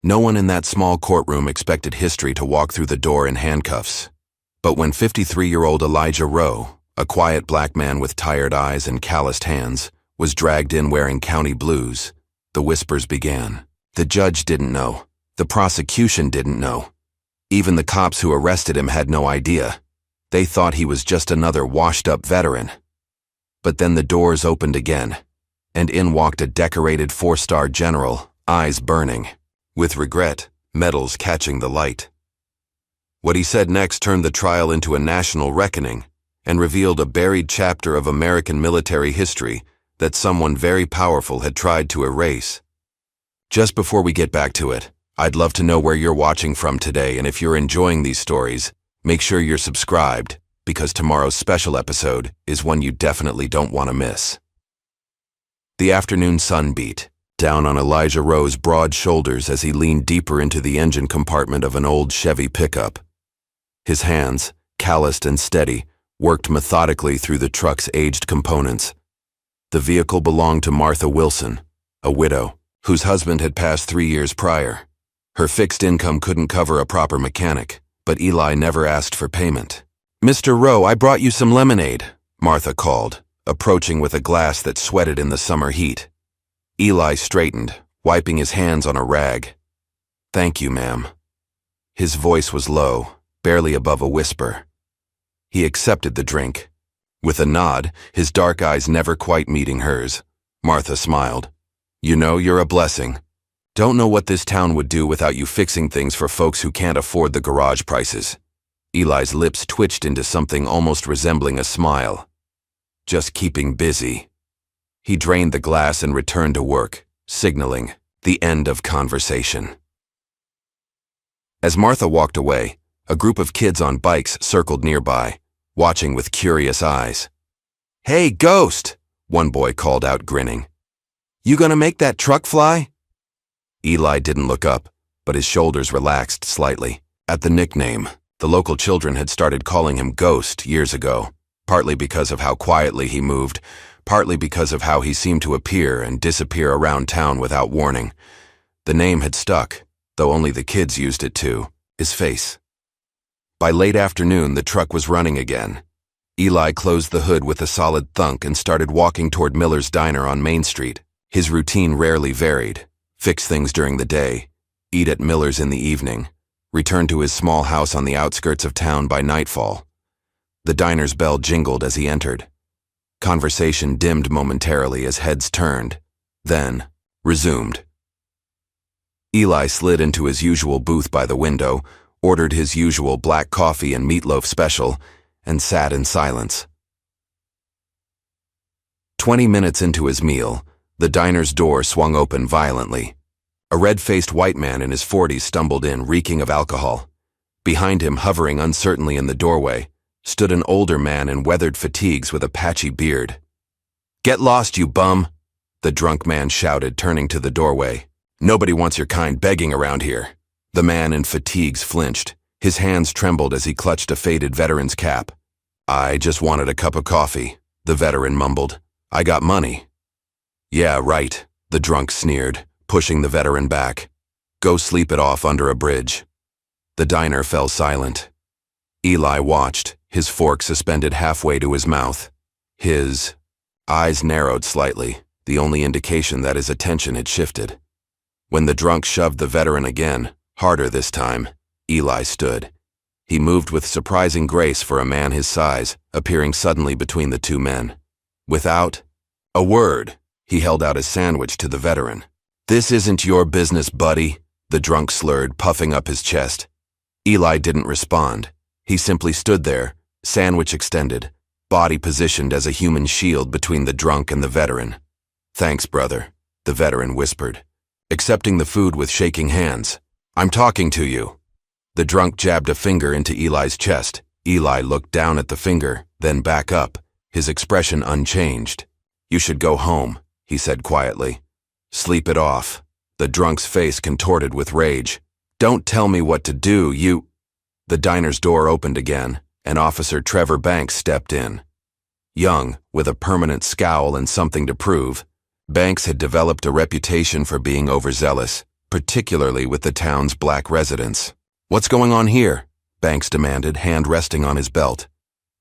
No one in that small courtroom expected history to walk through the door in handcuffs. But when 53-year-old Elijah Rowe, a quiet black man with tired eyes and calloused hands, was dragged in wearing county blues, the whispers began. The judge didn't know. The prosecution didn't know. Even the cops who arrested him had no idea. They thought he was just another washed-up veteran. But then the doors opened again, and in walked a decorated 4-star general, eyes burning. With regret, medals catching the light. What he said next turned the trial into a national reckoning and revealed a buried chapter of American military history that someone very powerful had tried to erase. Just before we get back to it, I'd love to know where you're watching from today, and if you're enjoying these stories, make sure you're subscribed, because tomorrow's special episode is one you definitely don't want to miss. The afternoon sun beat down on Elijah Rowe's broad shoulders as he leaned deeper into the engine compartment of an old Chevy pickup. His hands, calloused and steady, worked methodically through the truck's aged components. The vehicle belonged to Martha Wilson, a widow, whose husband had passed 3 years prior. Her fixed income couldn't cover a proper mechanic, but Eli never asked for payment. "Mr. Rowe, I brought you some lemonade," Martha called, approaching with a glass that sweated in the summer heat. Eli straightened, wiping his hands on a rag. "Thank you, ma'am." His voice was low, barely above a whisper. He accepted the drink. With a nod, his dark eyes never quite meeting hers, Martha smiled. "You know, you're a blessing. Don't know what this town would do without you fixing things for folks who can't afford the garage prices." Eli's lips twitched into something almost resembling a smile. "Just keeping busy." He drained the glass and returned to work, signaling the end of conversation. As Martha walked away, a group of kids on bikes circled nearby, watching with curious eyes. "Hey, Ghost!" one boy called out, grinning. "You gonna make that truck fly?" Eli didn't look up, but his shoulders relaxed slightly. At the nickname, the local children had started calling him Ghost years ago, partly because of how quietly he moved, partly because of how he seemed to appear and disappear around town without warning. The name had stuck, though only the kids used it too, his face. By late afternoon, the truck was running again. Eli closed the hood with a solid thunk and started walking toward Miller's Diner on Main Street. His routine rarely varied: fix things during the day, eat at Miller's in the evening, return to his small house on the outskirts of town by nightfall. The diner's bell jingled as he entered. Conversation dimmed momentarily as heads turned, then resumed. Eli slid into his usual booth by the window, ordered his usual black coffee and meatloaf special, and sat in silence. 20 minutes into his meal, the diner's door swung open violently. A red-faced white man in his 40s stumbled in, reeking of alcohol. Behind him, hovering uncertainly in the doorway, stood an older man in weathered fatigues with a patchy beard. "Get lost, you bum!" the drunk man shouted, turning to the doorway. "Nobody wants your kind begging around here." The man in fatigues flinched. His hands trembled as he clutched a faded veteran's cap. "I just wanted a cup of coffee," the veteran mumbled. "I got money." "Yeah, right," the drunk sneered, pushing the veteran back. "Go sleep it off under a bridge." The diner fell silent. Eli watched, his fork suspended halfway to his mouth. His eyes narrowed slightly, the only indication that his attention had shifted. When the drunk shoved the veteran again, harder this time, Eli stood. He moved with surprising grace for a man his size, appearing suddenly between the two men. Without a word, he held out his sandwich to the veteran. "This isn't your business, buddy," the drunk slurred, puffing up his chest. Eli didn't respond. He simply stood there, sandwich extended, body positioned as a human shield between the drunk and the veteran. "Thanks, brother," the veteran whispered, accepting the food with shaking hands. "I'm talking to you." The drunk jabbed a finger into Eli's chest. Eli looked down at the finger, then back up, his expression unchanged. "You should go home," he said quietly. "Sleep it off." The drunk's face contorted with rage. "Don't tell me what to do, you—" The diner's door opened again, and Officer Trevor Banks stepped in. Young, with a permanent scowl and something to prove, Banks had developed a reputation for being overzealous, particularly with the town's black residents. "What's going on here?" Banks demanded, hand resting on his belt.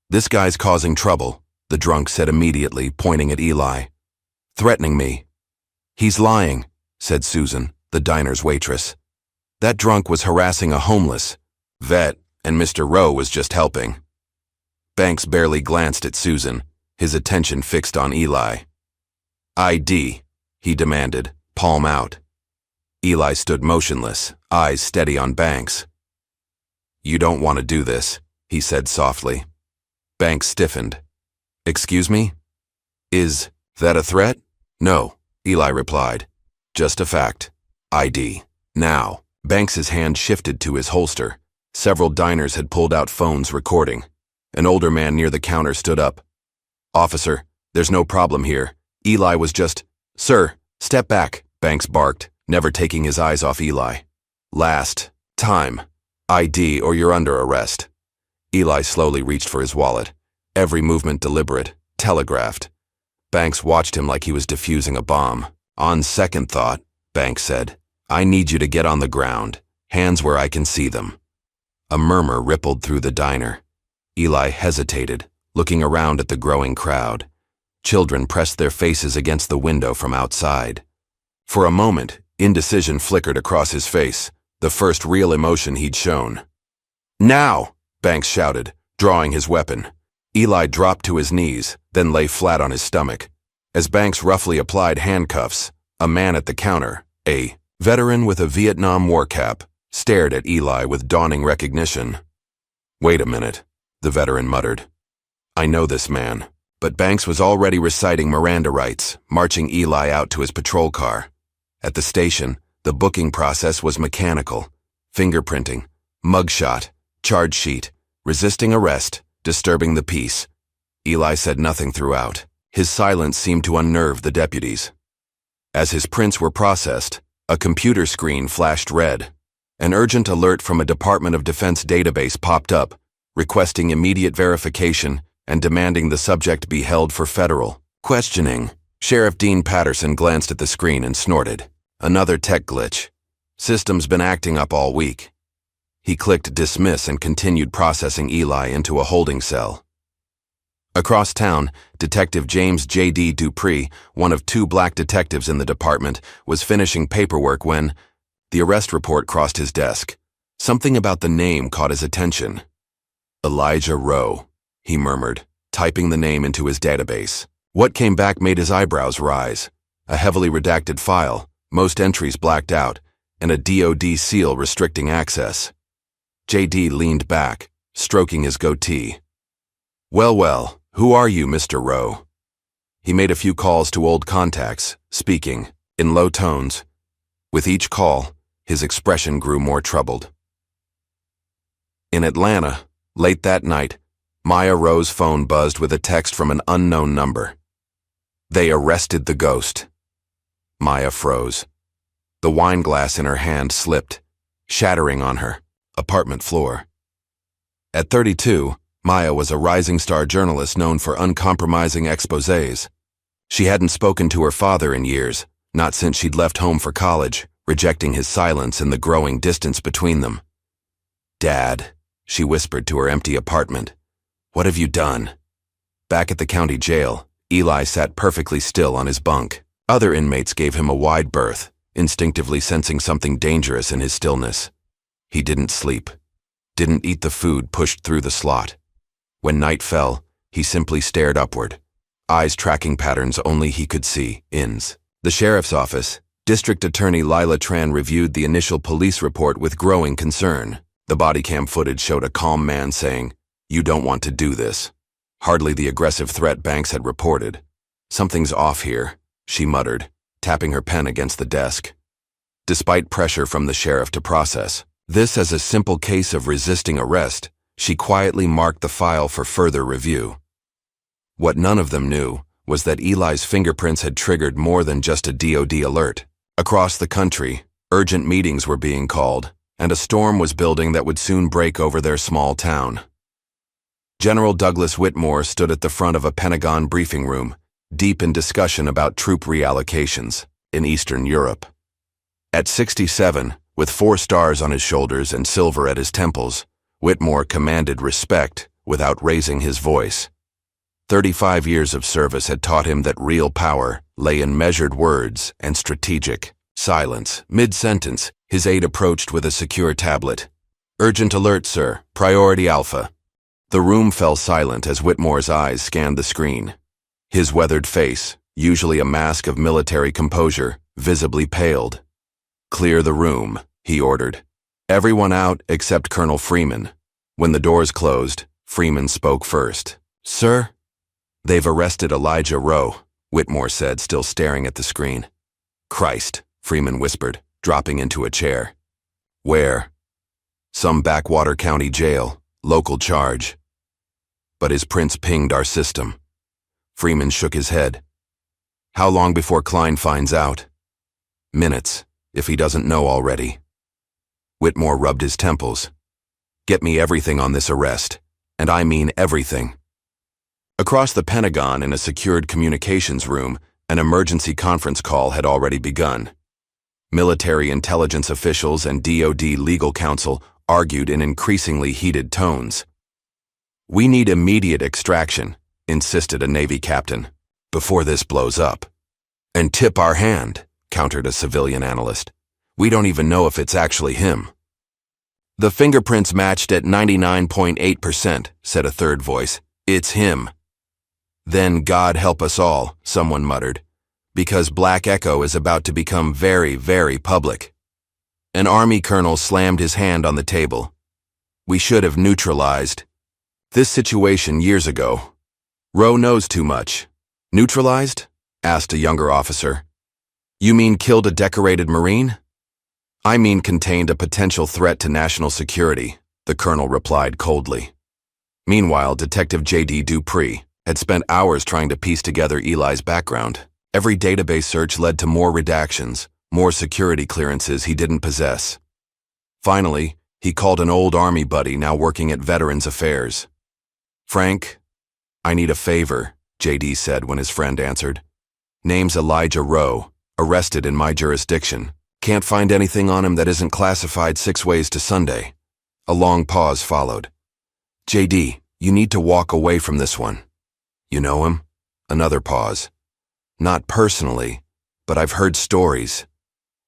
"This guy's causing trouble," the drunk said immediately, pointing at Eli. "Threatening me." "He's lying," said Susan, the diner's waitress. "That drunk was harassing a homeless vet, and Mr. Rowe was just helping." Banks barely glanced at Susan, his attention fixed on Eli. "ID," he demanded, palm out. Eli stood motionless, eyes steady on Banks. "You don't want to do this," he said softly. Banks stiffened. "Excuse me? Is that a threat?" "No," Eli replied. "Just a fact. ID. Now." Banks's hand shifted to his holster. Several diners had pulled out phones recording. An older man near the counter stood up. "Officer, there's no problem here. Eli was just—" "Sir, step back," Banks barked, never taking his eyes off Eli. "Last time. ID or you're under arrest." Eli slowly reached for his wallet, every movement deliberate, telegraphed. Banks watched him like he was defusing a bomb. "On second thought," Banks said, "I need you to get on the ground, hands where I can see them." A murmur rippled through the diner. Eli hesitated, looking around at the growing crowd. Children pressed their faces against the window from outside. For a moment, indecision flickered across his face, the first real emotion he'd shown. "Now!" Banks shouted, drawing his weapon. Eli dropped to his knees, then lay flat on his stomach. As Banks roughly applied handcuffs, a man at the counter, a veteran with a Vietnam War cap, stared at Eli with dawning recognition. "Wait a minute," the veteran muttered. "I know this man." But Banks was already reciting Miranda rights, marching Eli out to his patrol car. At the station, the booking process was mechanical. Fingerprinting, mugshot, charge sheet, resisting arrest, disturbing the peace. Eli said nothing throughout. His silence seemed to unnerve the deputies. As his prints were processed, a computer screen flashed red. An urgent alert from a Department of Defense database popped up, requesting immediate verification and demanding the subject be held for federal questioning. Sheriff Dean Patterson glanced at the screen and snorted. "Another tech glitch. System's been acting up all week." He clicked dismiss and continued processing Eli into a holding cell. Across town, Detective James J.D. Dupree, one of 2 black detectives in the department, was finishing paperwork when the arrest report crossed his desk. Something about the name caught his attention. "Elijah Rowe," he murmured, typing the name into his database. What came back made his eyebrows rise. A heavily redacted file, most entries blacked out, and a DOD seal restricting access. J.D. leaned back, stroking his goatee. Well, who are you, Mr. Rowe?" He made a few calls to old contacts, speaking, in low tones. With each call, his expression grew more troubled. In Atlanta, late that night, Maya Rowe's phone buzzed with a text from an unknown number. "They arrested the ghost." Maya froze. The wine glass in her hand slipped, shattering on her apartment floor. At 32, Maya was a rising star journalist known for uncompromising exposés. She hadn't spoken to her father in years, not since she'd left home for college, rejecting his silence and the growing distance between them. "Dad," she whispered to her empty apartment, "what have you done?" Back at the county jail, Eli sat perfectly still on his bunk. Other inmates gave him a wide berth, instinctively sensing something dangerous in his stillness. He didn't sleep, didn't eat the food pushed through the slot. When night fell, he simply stared upward, eyes tracking patterns only he could see. The sheriff's office, District Attorney Lila Tran reviewed the initial police report with growing concern. The body cam footage showed a calm man saying, "You don't want to do this." Hardly the aggressive threat Banks had reported. "Something's off here," she muttered, tapping her pen against the desk. Despite pressure from the sheriff to process this as a simple case of resisting arrest, she quietly marked the file for further review. What none of them knew was that Eli's fingerprints had triggered more than just a DOD alert. Across the country, urgent meetings were being called, and a storm was building that would soon break over their small town. General Douglas Whitmore stood at the front of a Pentagon briefing room, deep in discussion about troop reallocations in Eastern Europe. At 67, with 4 stars on his shoulders and silver at his temples, Whitmore commanded respect without raising his voice. 35 years of service had taught him that real power lay in measured words and strategic silence. Mid-sentence, his aide approached with a secure tablet. "Urgent alert, sir. Priority Alpha." The room fell silent as Whitmore's eyes scanned the screen. His weathered face, usually a mask of military composure, visibly paled. "Clear the room," he ordered. "Everyone out except Colonel Freeman." When the doors closed, Freeman spoke first. "Sir?" "They've arrested Elijah Rowe," Whitmore said, still staring at the screen. "Christ," Freeman whispered, dropping into a chair. "Where?" "Some backwater county jail, local charge." "But his prints pinged our system." Freeman shook his head. "How long before Klein finds out?" "Minutes, if he doesn't know already." Whitmore rubbed his temples. "Get me everything on this arrest, and I mean everything." Across the Pentagon in a secured communications room, an emergency conference call had already begun. Military intelligence officials and DoD legal counsel argued in increasingly heated tones. "We need immediate extraction," insisted a Navy captain, "before this blows up." "And tip our hand," countered a civilian analyst. "We don't even know if it's actually him." "The fingerprints matched at 99.8%, said a third voice. "It's him." "Then God help us all," someone muttered, "because Black Echo is about to become very, very public." An Army colonel slammed his hand on the table. "We should have neutralized this situation years ago. Rowe knows too much." "Neutralized?" asked a younger officer. "You mean killed a decorated Marine?" "I mean contained a potential threat to national security," the colonel replied coldly. Meanwhile, Detective J.D. Dupree had spent hours trying to piece together Eli's background. Every database search led to more redactions, more security clearances he didn't possess. Finally, he called an old Army buddy now working at Veterans Affairs. "Frank, I need a favor," J.D. said when his friend answered. "Name's Elijah Rowe, arrested in my jurisdiction. Can't find anything on him that isn't classified 6 ways to Sunday." A long pause followed. "J.D., you need to walk away from this one." "You know him?" Another pause. "Not personally, but I've heard stories."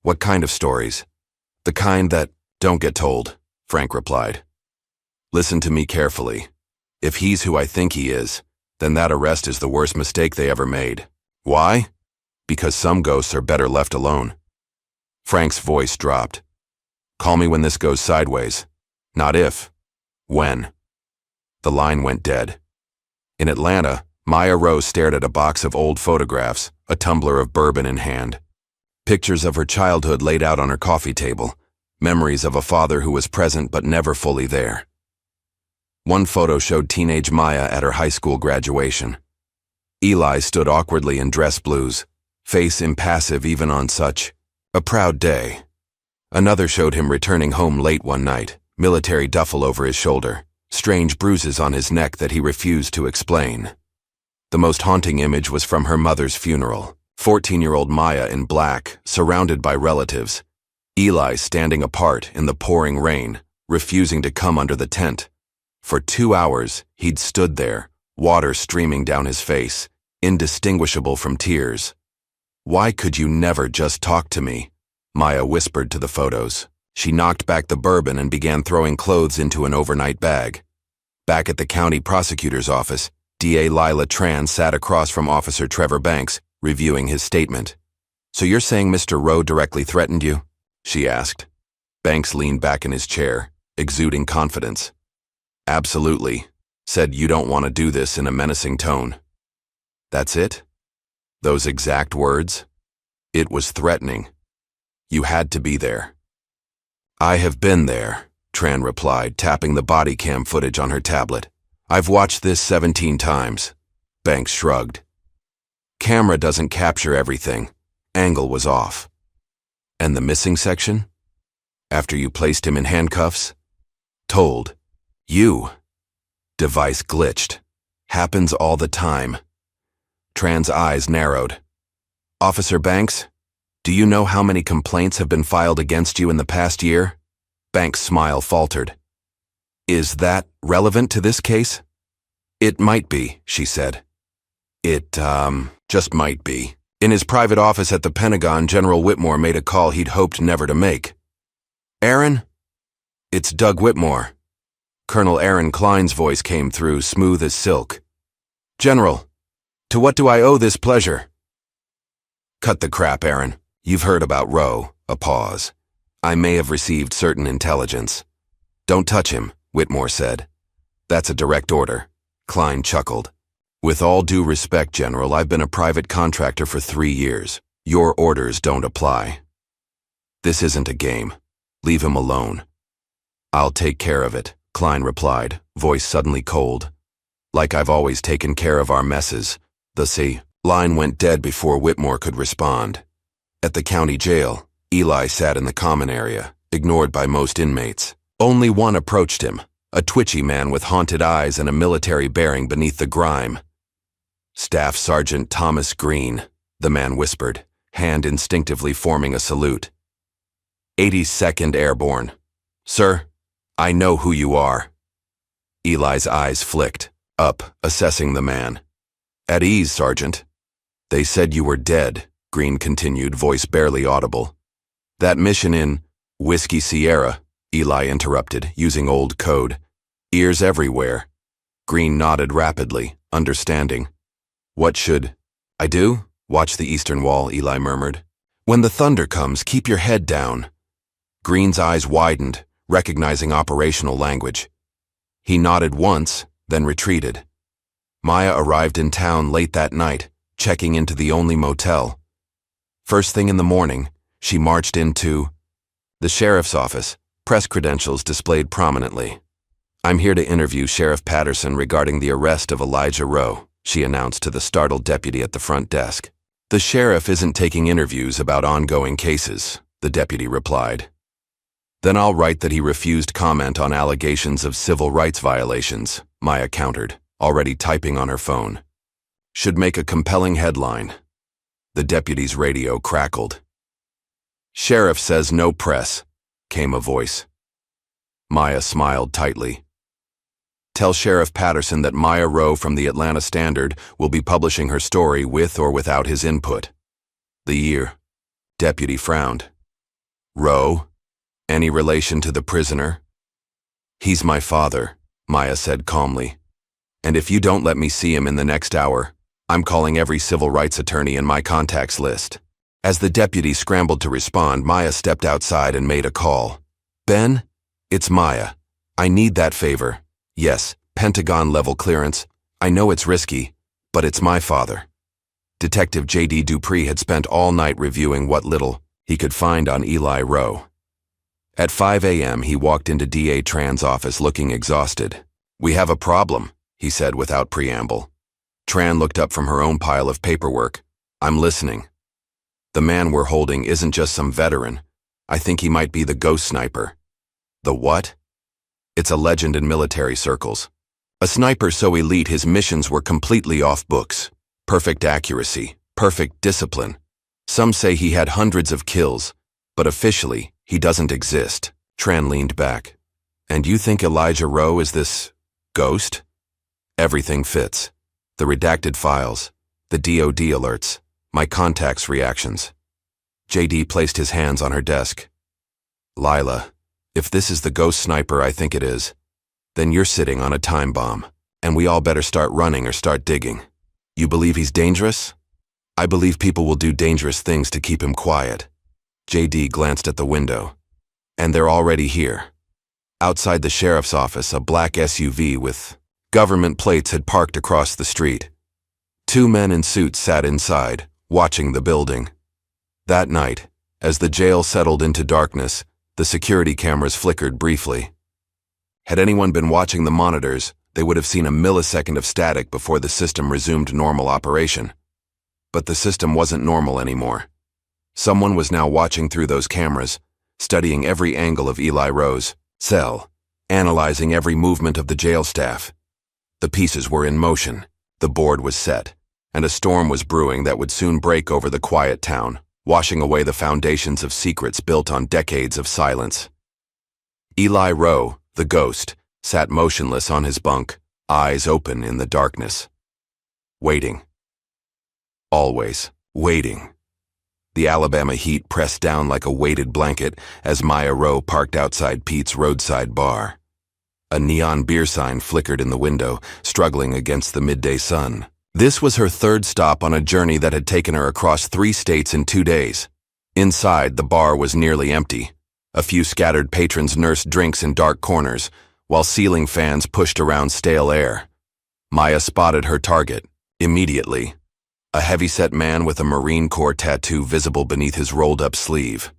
"What kind of stories?" "The kind that don't get told," Frank replied. "Listen to me carefully. If he's who I think he is, then that arrest is the worst mistake they ever made." "Why?" "Because some ghosts are better left alone." Frank's voice dropped. "Call me when this goes sideways. Not if. When." The line went dead. In Atlanta, Maya Rose stared at a box of old photographs, a tumbler of bourbon in hand. Pictures of her childhood laid out on her coffee table, memories of a father who was present but never fully there. One photo showed teenage Maya at her high school graduation. Eli stood awkwardly in dress blues, face impassive even on such a proud day. Another showed him returning home late one night, military duffel over his shoulder, strange bruises on his neck that he refused to explain. The most haunting image was from her mother's funeral. 14-year-old Maya in black, surrounded by relatives. Eli standing apart in the pouring rain, refusing to come under the tent. For 2 hours, he'd stood there, water streaming down his face, indistinguishable from tears. "Why could you never just talk to me?" Maya whispered to the photos. She knocked back the bourbon and began throwing clothes into an overnight bag. Back at the county prosecutor's office, D.A. Lila Tran sat across from Officer Trevor Banks, reviewing his statement. "So you're saying Mr. Rowe directly threatened you?" she asked. Banks leaned back in his chair, exuding confidence. "Absolutely," said "You don't want to do this" in a menacing tone. "That's it? Those exact words?" "It was threatening. You had to be there." "I have been there," Tran replied, tapping the body cam footage on her tablet. "I've watched this 17 times. Banks shrugged. "Camera doesn't capture everything. Angle was off." "And the missing section? After you placed him in handcuffs?" "Told. You." Device glitched. "Happens all the time." Tran's eyes narrowed. "Officer Banks, Do you know how many complaints have been filed against you in the past year? Banks' smile faltered. Is that relevant to this case? It might be, she said. It, just might be. In his private office at the Pentagon, General Whitmore made a call he'd hoped never to make. Aaron? It's Doug Whitmore. Colonel Aaron Klein's voice came through, smooth as silk. General, to what do I owe this pleasure? Cut the crap, Aaron. You've heard about Rowe. A pause. I may have received certain intelligence. Don't touch him, Whitmore said. That's a direct order. Klein chuckled. With all due respect, General, I've been a private contractor for 3 years. Your orders don't apply. This isn't a game. Leave him alone. I'll take care of it, Klein replied, voice suddenly cold. Like I've always taken care of our messes. The line went dead before Whitmore could respond. At the county jail, Eli sat in the common area, ignored by most inmates. Only one approached him, a twitchy man with haunted eyes and a military bearing beneath the grime. Staff Sergeant Thomas Green, the man whispered, hand instinctively forming a salute. 82nd Airborne. Sir, I know who you are. Eli's eyes flicked, up, assessing the man. At ease, Sergeant. They said you were dead, Green continued, voice barely audible. That mission in Whiskey Sierra, Eli interrupted, using old code. Ears everywhere. Green nodded rapidly, understanding. What should I do? Watch the eastern wall, Eli murmured. When the thunder comes, keep your head down. Green's eyes widened, recognizing operational language. He nodded once, then retreated. Maya arrived in town late that night, checking into the only motel. First thing in the morning, she marched into the sheriff's office, press credentials displayed prominently. I'm here to interview Sheriff Patterson regarding the arrest of Elijah Rowe, she announced to the startled deputy at the front desk. The sheriff isn't taking interviews about ongoing cases, the deputy replied. Then I'll write that he refused comment on allegations of civil rights violations, Maya countered, already typing on her phone. Should make a compelling headline. The deputy's radio crackled. Sheriff says no press, came a voice. Maya smiled tightly. Tell Sheriff Patterson that Maya Rowe from the Atlanta Standard will be publishing her story with or without his input. The year. Deputy frowned. Rowe? Any relation to the prisoner? He's my father, Maya said calmly. And if you don't let me see him in the next hour, I'm calling every civil rights attorney in my contacts list. As the deputy scrambled to respond, Maya stepped outside and made a call. Ben? It's Maya. I need that favor. Yes, Pentagon-level clearance. I know it's risky, but it's my father. Detective J.D. Dupree had spent all night reviewing what little he could find on Eli Rowe. At 5 a.m., he walked into D.A. Tran's office looking exhausted. We have a problem, he said without preamble. Tran looked up from her own pile of paperwork. I'm listening. The man we're holding isn't just some veteran. I think he might be the ghost sniper. The what? It's a legend in military circles. A sniper so elite his missions were completely off books. Perfect accuracy, perfect discipline. Some say he had hundreds of kills, but officially, he doesn't exist. Tran leaned back. And you think Elijah Rowe is this ghost? Everything fits. The redacted files, the DOD alerts, my contacts' reactions. J.D. placed his hands on her desk. Lila, if this is the ghost sniper I think it is, then you're sitting on a time bomb, and we all better start running or start digging. You believe he's dangerous? I believe people will do dangerous things to keep him quiet. J.D. glanced at the window. And they're already here. Outside the sheriff's office, a black SUV with government plates had parked across the street. 2 men in suits sat inside, watching the building. That night, as the jail settled into darkness, the security cameras flickered briefly. Had anyone been watching the monitors, they would have seen a millisecond of static before the system resumed normal operation. But the system wasn't normal anymore. Someone was now watching through those cameras, studying every angle of Eli Rowe's cell, analyzing every movement of the jail staff. The pieces were in motion, the board was set, and a storm was brewing that would soon break over the quiet town, washing away the foundations of secrets built on decades of silence. Eli Rowe, the ghost, sat motionless on his bunk, eyes open in the darkness. Waiting. Always waiting. The Alabama heat pressed down like a weighted blanket as Maya Rowe parked outside Pete's roadside bar. A neon beer sign flickered in the window, struggling against the midday sun. This was her third stop on a journey that had taken her across 3 states in 2 days. Inside, the bar was nearly empty. A few scattered patrons nursed drinks in dark corners, while ceiling fans pushed around stale air. Maya spotted her target, immediately. A heavyset man with a Marine Corps tattoo visible beneath his rolled-up sleeve.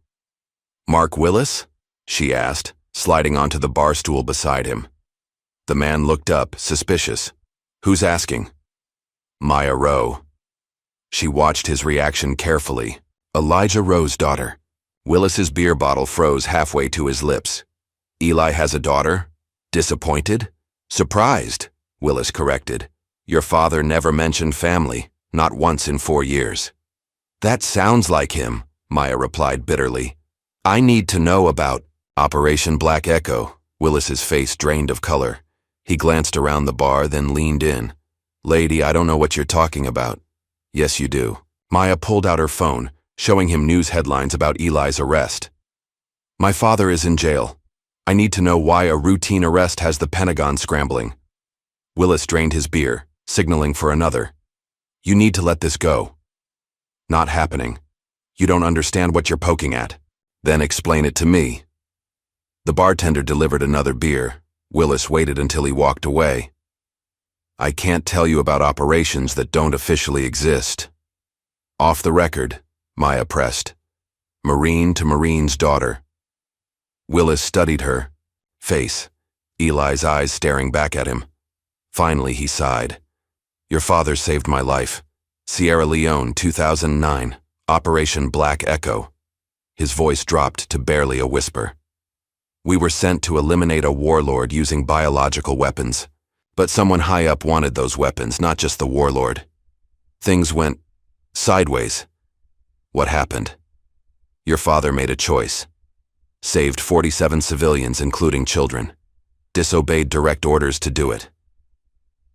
"Mark Willis?" she asked, sliding onto the bar stool beside him. The man looked up, suspicious. "Who's asking?" "Maya Rowe." She watched his reaction carefully. Elijah Rowe's daughter. Willis's beer bottle froze halfway to his lips. "Eli has a daughter? Disappointed?" "Surprised," Willis corrected. "Your father never mentioned family, not once in 4 years." "That sounds like him," Maya replied bitterly. "I need to know about Operation Black Echo." Willis's face drained of color. He glanced around the bar, then leaned in. "Lady, I don't know what you're talking about." "Yes, you do." Maya pulled out her phone, showing him news headlines about Eli's arrest. "My father is in jail. I need to know why a routine arrest has the Pentagon scrambling." Willis drained his beer, signaling for another. "You need to let this go." "Not happening. You don't understand what you're poking at. Then explain it to me." The bartender delivered another beer. Willis waited until he walked away. "I can't tell you about operations that don't officially exist." "Off the record," Maya pressed. "Marine to Marine's daughter." Willis studied her face, Eli's eyes staring back at him. Finally, he sighed. "Your father saved my life. Sierra Leone, 2009. Operation Black Echo." His voice dropped to barely a whisper. "We were sent to eliminate a warlord using biological weapons. But someone high up wanted those weapons, not just the warlord. Things went sideways." "What happened?" "Your father made a choice. Saved 47 civilians, including children. Disobeyed direct orders to do it."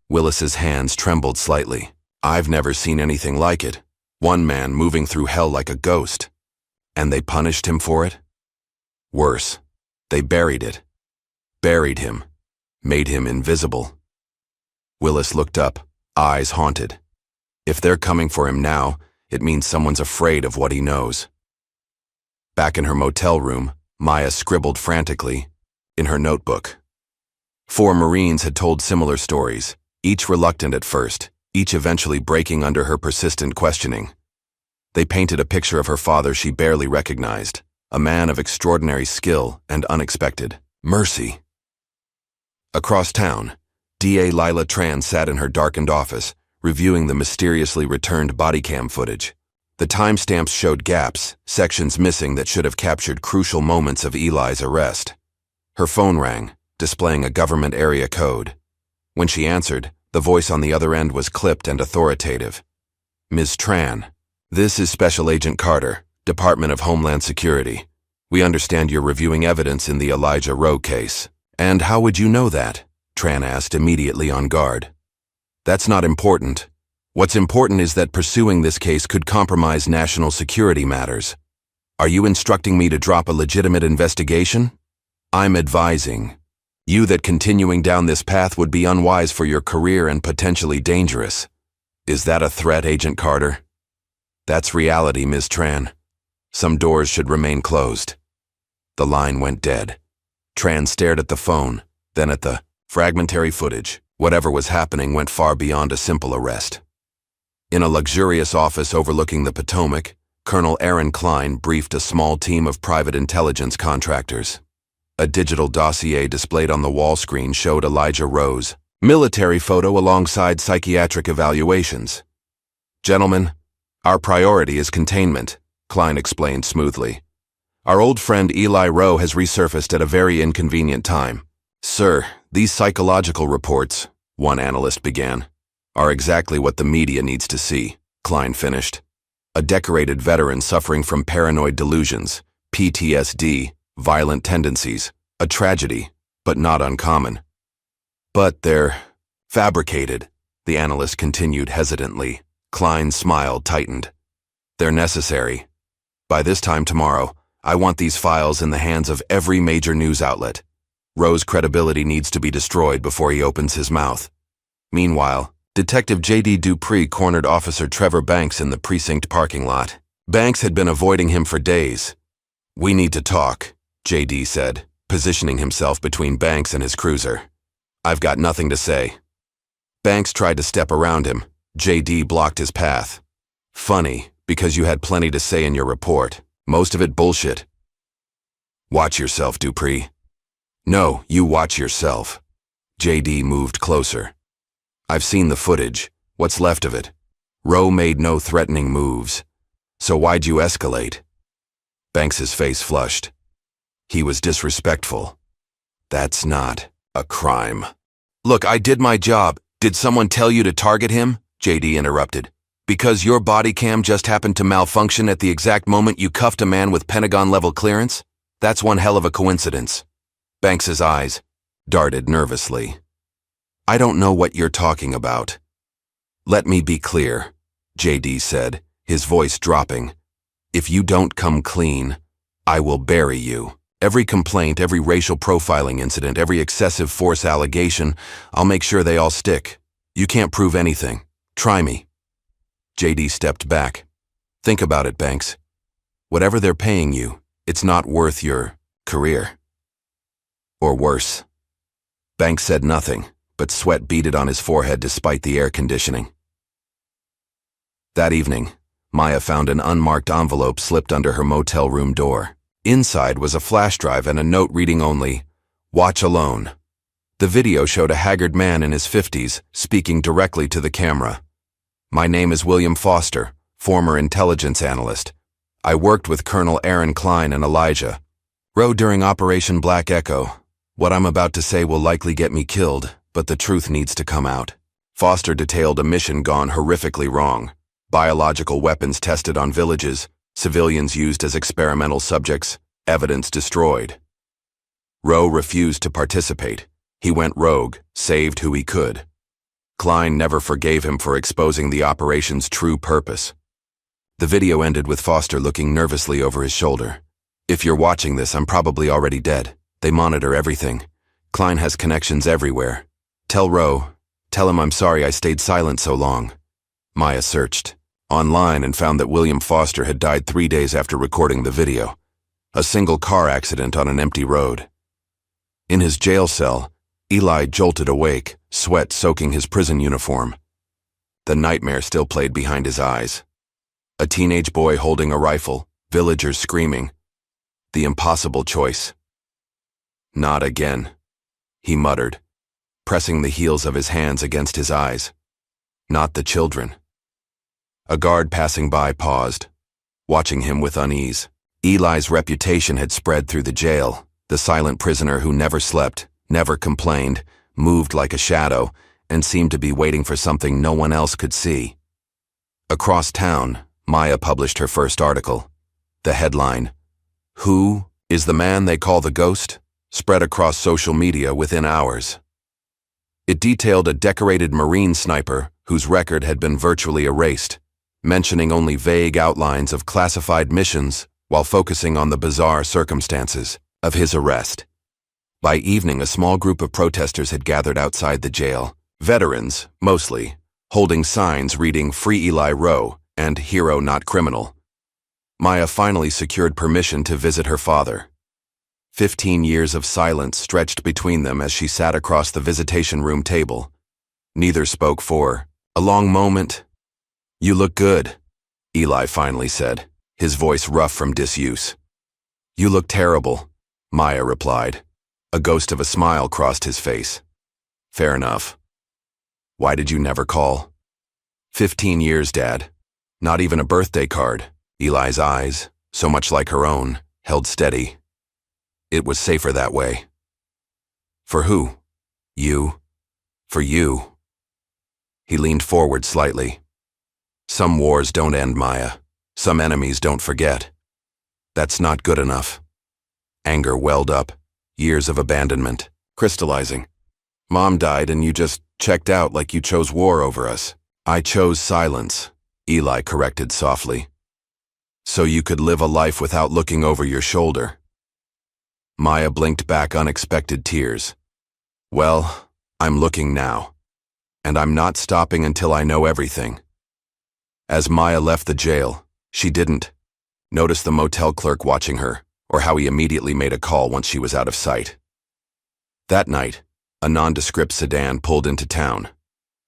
Willis's hands trembled slightly. "I've never seen anything like it. One man moving through hell like a ghost. And they punished him for it? Worse, they buried it. Buried him. Made him invisible." Willis looked up, eyes haunted. If they're coming for him now, it means someone's afraid of what he knows. Back in her motel room, Maya scribbled frantically in her notebook. 4 Marines had told similar stories, each reluctant at first, each eventually breaking under her persistent questioning. They painted a picture of her father she barely recognized, a man of extraordinary skill and unexpected mercy. Across town, DA Lila Tran sat in her darkened office, reviewing the mysteriously returned body cam footage. The timestamps showed gaps, sections missing that should have captured crucial moments of Eli's arrest. Her phone rang, displaying a government area code. When she answered, the voice on the other end was clipped and authoritative. "Ms. Tran, this is Special Agent Carter, Department of Homeland Security. We understand you're reviewing evidence in the Elijah Rowe case." "And how would you know that?" Tran asked, immediately on guard. "That's not important. What's important is that pursuing this case could compromise national security matters. Are you instructing me to drop a legitimate investigation? I'm advising you that continuing down this path would be unwise for your career and potentially dangerous. Is that a threat, Agent Carter?" "That's reality, Ms. Tran. Some doors should remain closed." The line went dead. Tran stared at the phone, then at the fragmentary footage. Whatever was happening went far beyond a simple arrest. In a luxurious office overlooking the Potomac, Colonel Aaron Klein briefed a small team of private intelligence contractors. A digital dossier displayed on the wall screen showed Elijah Rowe's military photo alongside psychiatric evaluations. "Gentlemen, our priority is containment," Klein explained smoothly. "Our old friend Eli Rowe has resurfaced at a very inconvenient time." "Sir, these psychological reports," one analyst began, "are exactly what the media needs to see," Klein finished. a decorated veteran suffering from paranoid delusions, PTSD, violent tendencies, a tragedy, but not uncommon. But they're fabricated, the analyst continued hesitantly. Klein's smile tightened. They're necessary. By this time tomorrow, I want these files in the hands of every major news outlet. Rowe's credibility needs to be destroyed before he opens his mouth. Meanwhile, Detective J.D. Dupree cornered Officer Trevor Banks in the precinct parking lot. Banks had been avoiding him for days. "We need to talk," J.D. said, positioning himself between Banks and his cruiser. "I've got nothing to say." Banks tried to step around him. J.D. blocked his path. "Funny, because you had plenty to say in your report. Most of it bullshit." "Watch yourself, Dupree." "No, you watch yourself." J.D. moved closer. "I've seen the footage. What's left of it? Rowe made no threatening moves. So why'd you escalate?" Banks's face flushed. "He was disrespectful." "That's not a crime." "Look, I did my job. Did someone tell you to target him?" J.D. interrupted. "Because your body cam just happened to malfunction at the exact moment you cuffed a man with Pentagon-level clearance? That's one hell of a coincidence." Banks's eyes darted nervously. "I don't know what you're talking about." "Let me be clear," J.D. said, his voice dropping. "If you don't come clean, I will bury you. Every complaint, every racial profiling incident, every excessive force allegation, I'll make sure they all stick. You can't prove anything. Try me." J.D. stepped back. "Think about it, Banks. Whatever they're paying you, it's not worth your career. Or worse." Banks said nothing, but sweat beaded on his forehead despite the air conditioning. That evening, Maya found an unmarked envelope slipped under her motel room door. Inside was a flash drive and a note reading only, "Watch alone." The video showed a haggard man in his 50s speaking directly to the camera. "My name is William Foster, former intelligence analyst. I worked with Colonel Aaron Klein and Elijah Rowe during Operation Black Echo. What I'm about to say will likely get me killed, but the truth needs to come out." Foster detailed a mission gone horrifically wrong. Biological weapons tested on villages, civilians used as experimental subjects, evidence destroyed. Rowe refused to participate. He went rogue, saved who he could. Klein never forgave him for exposing the operation's true purpose. The video ended with Foster looking nervously over his shoulder. "If you're watching this, I'm probably already dead. They monitor everything. Klein has connections everywhere. Tell Rowe, tell him I'm sorry I stayed silent so long." Maya searched online and found that William Foster had died 3 days after recording the video. A single car accident on an empty road. In his jail cell, Eli jolted awake, sweat soaking his prison uniform. The nightmare still played behind his eyes. A teenage boy holding a rifle, villagers screaming. The impossible choice. "Not again," he muttered, pressing the heels of his hands against his eyes. "Not the children." A guard passing by paused, watching him with unease. Eli's reputation had spread through the jail, the silent prisoner who never slept, never complained, moved like a shadow, and seemed to be waiting for something no one else could see. Across town, Maya published her first article. The headline, "Who is the man they call the ghost?" spread across social media within hours. It detailed a decorated Marine sniper whose record had been virtually erased, mentioning only vague outlines of classified missions while focusing on the bizarre circumstances of his arrest. By evening, a small group of protesters had gathered outside the jail, veterans, mostly, holding signs reading "Free Eli Rowe" and "Hero Not Criminal." Maya finally secured permission to visit her father. 15 years of silence stretched between them as she sat across the visitation room table. Neither spoke for a long moment. "You look good," Eli finally said, his voice rough from disuse. "You look terrible," Maya replied. A ghost of a smile crossed his face. "Fair enough. Why did you never call?" 15 years, Dad. Not even a birthday card." Eli's eyes, so much like her own, held steady. "It was safer that way." "For who?" "You. For you." He leaned forward slightly. "Some wars don't end, Maya. Some enemies don't forget. That's not good enough. Anger welled up, years of abandonment, crystallizing. Mom died and you just checked out like you chose war over us. I chose silence, Eli corrected softly. So you could live a life without looking over your shoulder. Maya blinked back unexpected tears. Well, I'm looking now. And I'm not stopping until I know everything. As Maya left the jail, she didn't notice the motel clerk watching her, or how he immediately made a call once she was out of sight. That night, a nondescript sedan pulled into town.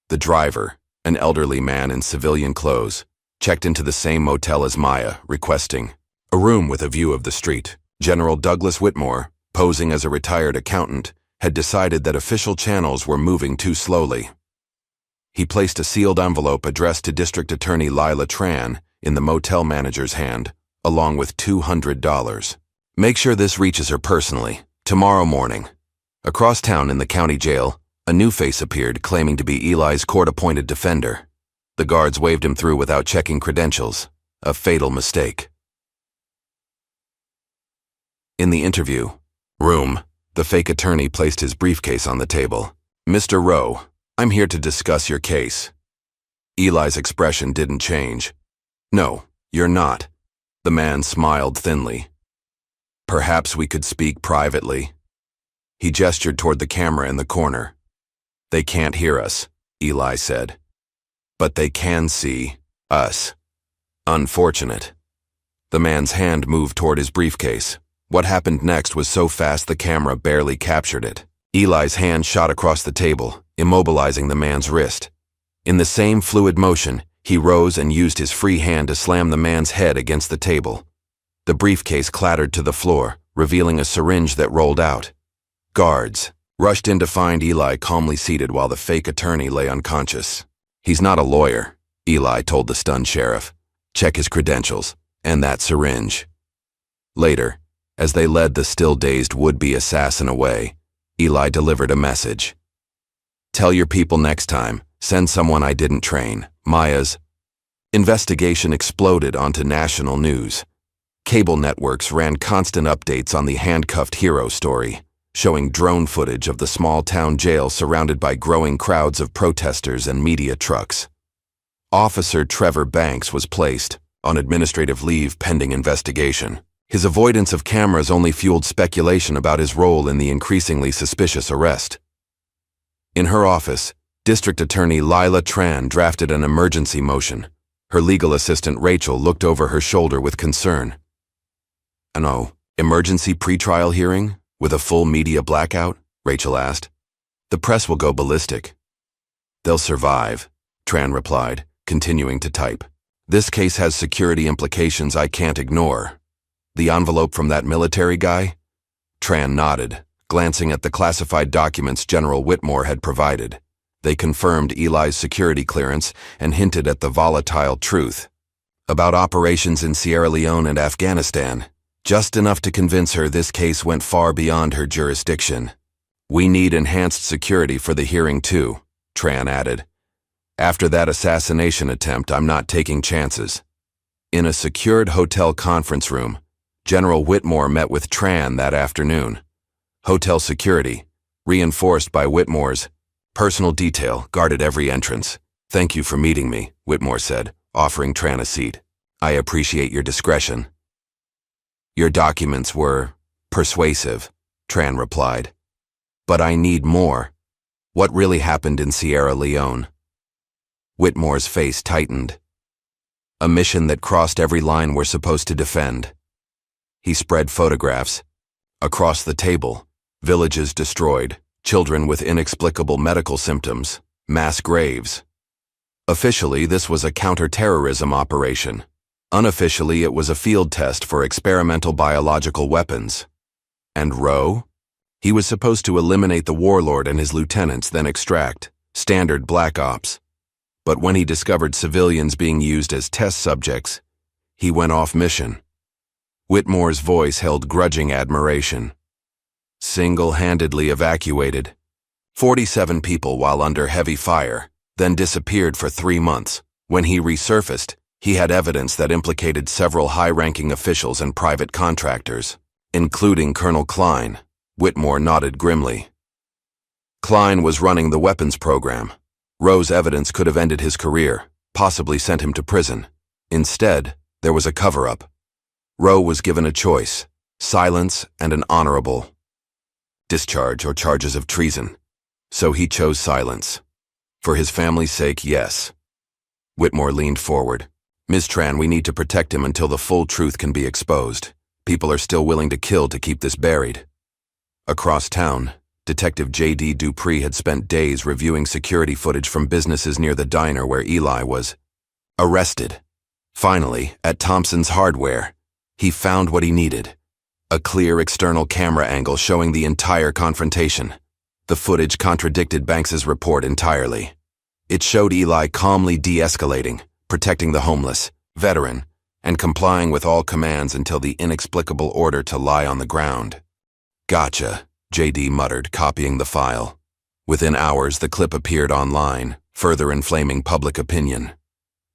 The driver, an elderly man in civilian clothes, checked into the same motel as Maya, requesting a room with a view of the street. General Douglas Whitmore, posing as a retired accountant, had decided that official channels were moving too slowly. He placed a sealed envelope addressed to District Attorney Lila Tran in the motel manager's hand, along with $200. Make sure this reaches her personally, tomorrow morning. Across town in the county jail, a new face appeared claiming to be Eli's court-appointed defender. The guards waved him through without checking credentials, a fatal mistake. In the interview room, the fake attorney placed his briefcase on the table. Mr. Rowe, I'm here to discuss your case. Eli's expression didn't change. No, you're not. The man smiled thinly. Perhaps we could speak privately. He gestured toward the camera in the corner. They can't hear us, Eli said. But they can see us. Unfortunate. The man's hand moved toward his briefcase. What happened next was so fast the camera barely captured it. Eli's hand shot across the table, immobilizing the man's wrist. In the same fluid motion, he rose and used his free hand to slam the man's head against the table. The briefcase clattered to the floor, revealing a syringe that rolled out. Guards rushed in to find Eli calmly seated while the fake attorney lay unconscious. He's not a lawyer, Eli told the stunned sheriff. Check his credentials, and that syringe. Later, as they led the still-dazed would-be assassin away, Eli delivered a message. Tell your people next time, send someone I didn't train. Maya's investigation exploded onto national news. Cable networks ran constant updates on the Handcuffed hero story, showing drone footage of the small-town jail surrounded by growing crowds of protesters and media trucks. Officer Trevor Banks was placed on administrative leave pending investigation. His avoidance of cameras only fueled speculation about his role in the increasingly suspicious arrest. In her office, District Attorney Lila Tran drafted an emergency motion. Her legal assistant Rachel looked over her shoulder with concern. "An emergency pretrial hearing with a full media blackout?" Rachel asked. "The press will go ballistic." "They'll survive," Tran replied, continuing to type. "This case has security implications I can't ignore." "The envelope from that military guy?" Tran nodded, glancing at the classified documents General Whitmore had provided. They confirmed Eli's security clearance and hinted at the volatile truth about operations in Sierra Leone and Afghanistan, just enough to convince her this case went far beyond her jurisdiction. "We need enhanced security for the hearing too," Tran added. "After that assassination attempt, I'm not taking chances." In a secured hotel conference room, General Whitmore met with Tran that afternoon. Hotel security, reinforced by Whitmore's personal detail, guarded every entrance. "Thank you for meeting me," Whitmore said, offering Tran a seat. "I appreciate your discretion." "Your documents were persuasive," Tran replied. "But I need more. What really happened in Sierra Leone?" Whitmore's face tightened. "A mission that crossed every line we're supposed to defend." He spread photographs. Across the table, villages destroyed, children with inexplicable medical symptoms, mass graves. Officially, this was a counter-terrorism operation. Unofficially, it was a field test for experimental biological weapons. And Rowe? He was supposed to eliminate the warlord and his lieutenants, then extract. Standard black ops. But when he discovered civilians being used as test subjects, he went off mission. Whitmore's voice held grudging admiration. Single-handedly evacuated 47 people while under heavy fire, then disappeared for 3 months. When he resurfaced, He had evidence that implicated several high-ranking officials and private contractors, including Colonel Klein. Whitmore nodded grimly. Klein was running the weapons program. Rowe's evidence could have ended his career, possibly sent him to prison. Instead, there was a cover-up. Rowe was given a choice: silence and an honorable discharge or charges of treason. So he chose silence. For his family's sake, yes. Whitmore leaned forward. Ms. Tran, we need to protect him until the full truth can be exposed. People are still willing to kill to keep this buried. Across town, Detective J.D. Dupree had spent days reviewing security footage from businesses near the diner where Eli was arrested. Finally, at Thompson's Hardware, he found what he needed: a clear external camera angle showing the entire confrontation. The footage contradicted Banks's report entirely. It showed Eli calmly de-escalating, protecting the homeless, veteran, and complying with all commands until the inexplicable order to lie on the ground. Gotcha, J.D. muttered, copying the file. Within hours, the clip appeared online, further inflaming public opinion.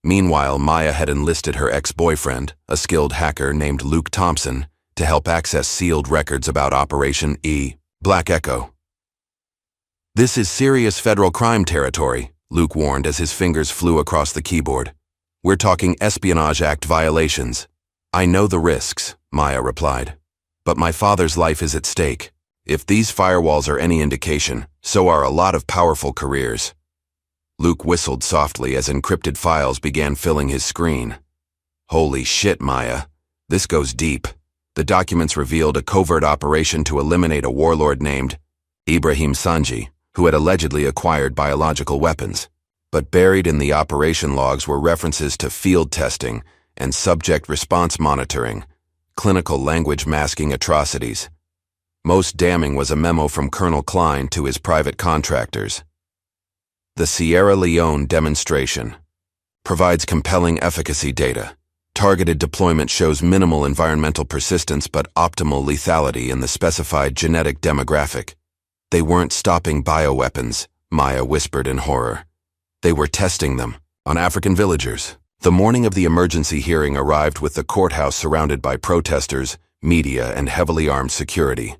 Meanwhile, Maya had enlisted her ex-boyfriend, a skilled hacker named Luke Thompson, to help access sealed records about Operation Black Echo. "This is serious federal crime territory," Luke warned as his fingers flew across the keyboard. "We're talking Espionage Act violations." "I know the risks," Maya replied. "But my father's life is at stake. If these firewalls are any indication, so are a lot of powerful careers." Luke whistled softly as encrypted files began filling his screen. "Holy shit, Maya. This goes deep." The documents revealed a covert operation to eliminate a warlord named Ibrahim Sanji, who had allegedly acquired biological weapons. But buried in the operation logs were references to field testing and subject response monitoring, clinical language masking atrocities. Most damning was a memo from Colonel Klein to his private contractors. The Sierra Leone demonstration provides compelling efficacy data. Targeted deployment shows minimal environmental persistence but optimal lethality in the specified genetic demographic. They weren't stopping bioweapons, Maya whispered in horror. They were testing them on African villagers. The morning of the emergency hearing arrived with the courthouse surrounded by protesters, media, and heavily armed security.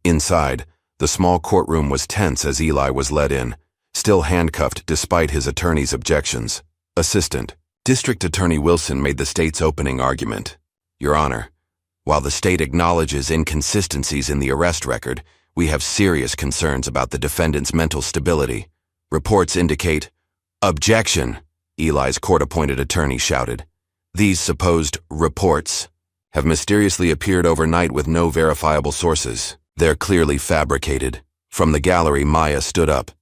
Inside, the small courtroom was tense as Eli was led in, still handcuffed despite his attorney's objections. Assistant District Attorney Wilson made the state's opening argument. "Your Honor, while the state acknowledges inconsistencies in the arrest record, we have serious concerns about the defendant's mental stability. Reports indicate—" "Objection!" Eli's court-appointed attorney shouted. "These supposed reports have mysteriously appeared overnight with no verifiable sources. They're clearly fabricated." From the gallery, Maya stood up.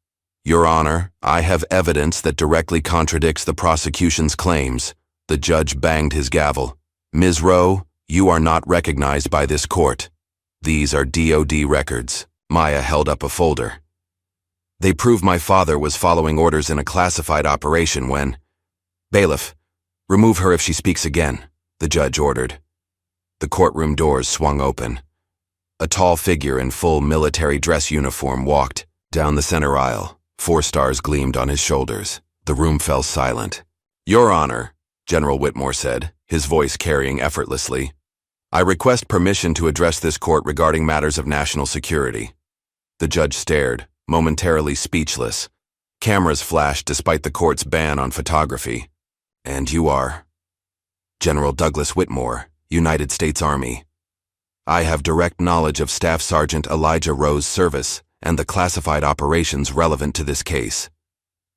"Your Honor, I have evidence that directly contradicts the prosecution's claims." The judge banged his gavel. "Ms. Rowe, you are not recognized by this court. These are DOD records." Maya held up a folder. "They prove my father was following orders in a classified operation when—" "Bailiff, remove her if she speaks again," the judge ordered. The courtroom doors swung open. A tall figure in full military dress uniform walked down the center aisle. 4 stars gleamed on his shoulders. The room fell silent. "Your Honor," General Whitmore said, his voice carrying effortlessly, "I request permission to address this court regarding matters of national security." The judge stared, momentarily speechless. Cameras flashed despite the court's ban on photography. "And you are?" "General Douglas Whitmore, United States Army. I have direct knowledge of Staff Sergeant Elijah Rowe's service and the classified operations relevant to this case."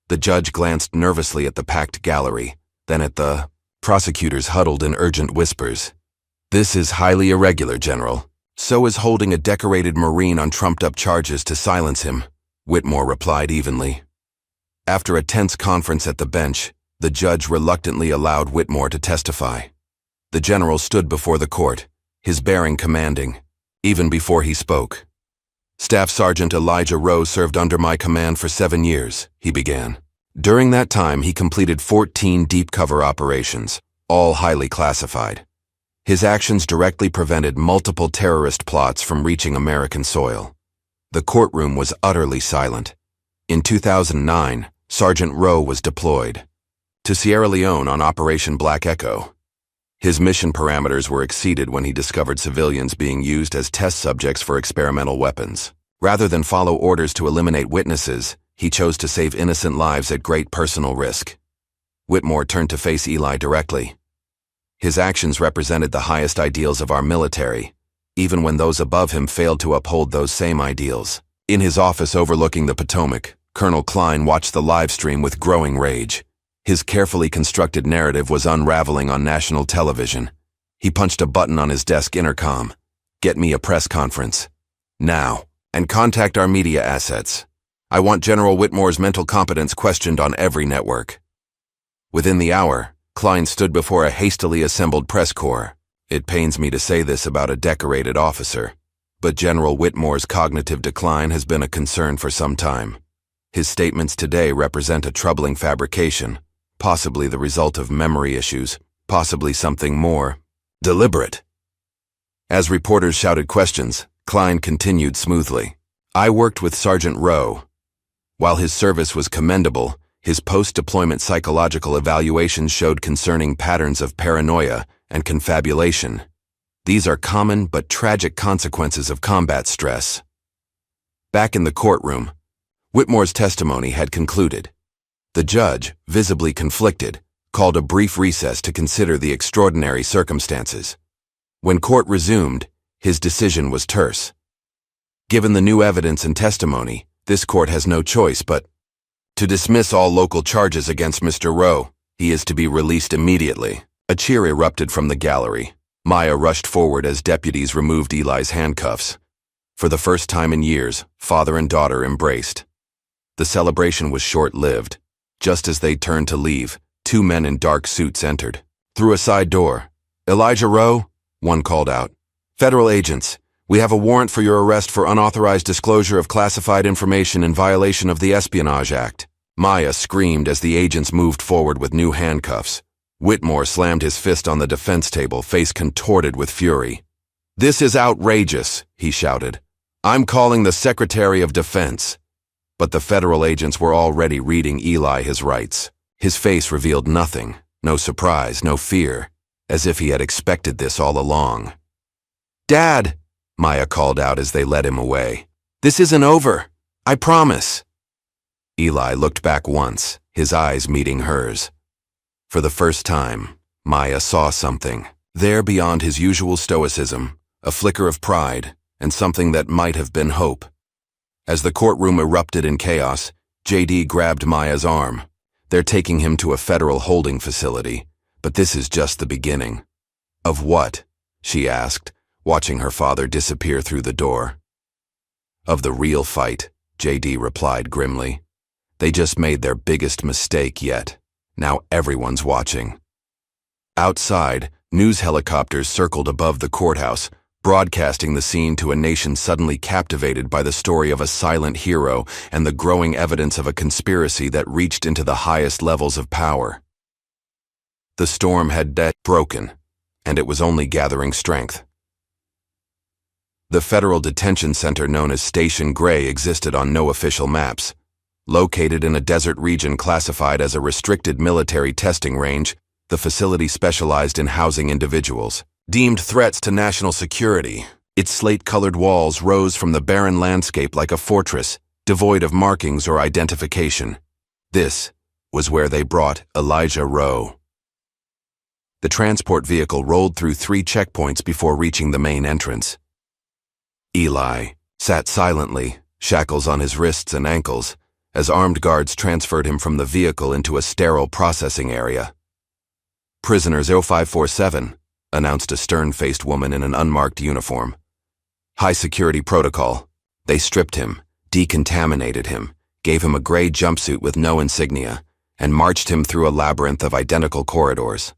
The judge glanced nervously at the packed gallery, then at the prosecutors huddled in urgent whispers. "This is highly irregular, General. So is holding a decorated Marine on trumped-up charges to silence him," Whitmore replied evenly. After a tense conference at the bench, the judge reluctantly allowed Whitmore to testify. The general stood before the court, his bearing commanding. Even before he spoke, "Staff Sergeant Elijah Rowe served under my command for 7 years," he began. "During that time, he completed 14 deep-cover operations, all highly classified. His actions directly prevented multiple terrorist plots from reaching American soil." The courtroom was utterly silent. In 2009, Sergeant Rowe was deployed to Sierra Leone on Operation Black Echo. His mission parameters were exceeded when he discovered civilians being used as test subjects for experimental weapons. Rather than follow orders to eliminate witnesses, he chose to save innocent lives at great personal risk. Whitmore turned to face Eli directly. His actions represented the highest ideals of our military, even when those above him failed to uphold those same ideals. In his office overlooking the Potomac, Colonel Klein watched the live stream with growing rage. His carefully constructed narrative was unraveling on national television. He punched a button on his desk intercom. "Get me a press conference. Now. And contact our media assets. I want General Whitmore's mental competence questioned on every network." Within the hour, Klein stood before a hastily assembled press corps. It pains me to say this about a decorated officer, but General Whitmore's cognitive decline has been a concern for some time. His statements today represent a troubling fabrication, possibly the result of memory issues, possibly something more deliberate. As reporters shouted questions, Klein continued smoothly. "I worked with Sergeant Rowe. While his service was commendable, his post-deployment psychological evaluations showed concerning patterns of paranoia and confabulation. These are common but tragic consequences of combat stress." Back in the courtroom, Whitmore's testimony had concluded. The judge, visibly conflicted, called a brief recess to consider the extraordinary circumstances. When court resumed, his decision was terse. Given the new evidence and testimony, this court has no choice but to dismiss all local charges against Mr. Rowe. He is to be released immediately. A cheer erupted from the gallery. Maya rushed forward as deputies removed Eli's handcuffs. For the first time in years, father and daughter embraced. The celebration was short-lived. Just as they turned to leave, two men in dark suits entered. Through a side door. "Elijah Rowe?" one called out. "Federal agents, we have a warrant for your arrest for unauthorized disclosure of classified information in violation of the Espionage Act." Maya screamed as the agents moved forward with new handcuffs. Whitmore slammed his fist on the defense table, face contorted with fury. "This is outrageous," he shouted. "I'm calling the Secretary of Defense." But the federal agents were already reading Eli his rights. His face revealed nothing, no surprise, no fear, as if he had expected this all along. "Dad," Maya called out as they led him away. "This isn't over. I promise." Eli looked back once, his eyes meeting hers. For the first time, Maya saw something. There beyond his usual stoicism, a flicker of pride, and something that might have been hope. As the courtroom erupted in chaos, JD grabbed Maya's arm. "They're taking him to a federal holding facility, but this is just the beginning." "Of what?" she asked, watching her father disappear through the door. "Of the real fight," JD replied grimly. "They just made their biggest mistake yet. Now everyone's watching." Outside, news helicopters circled above the courthouse, broadcasting the scene to a nation suddenly captivated by the story of a silent hero and the growing evidence of a conspiracy that reached into the highest levels of power. The storm had broken, and it was only gathering strength. The federal detention center known as Station Gray existed on no official maps. Located in a desert region classified as a restricted military testing range, the facility specialized in housing individuals deemed threats to national security. Its slate-colored walls rose from the barren landscape like a fortress, devoid of markings or identification. This was where they brought Elijah Rowe. The transport vehicle rolled through 3 checkpoints before reaching the main entrance. Eli sat silently, shackles on his wrists and ankles, as armed guards transferred him from the vehicle into a sterile processing area. "Prisoner 0547, announced a stern-faced woman in an unmarked uniform. "High security protocol." They stripped him, decontaminated him, gave him a gray jumpsuit with no insignia, and marched him through a labyrinth of identical corridors.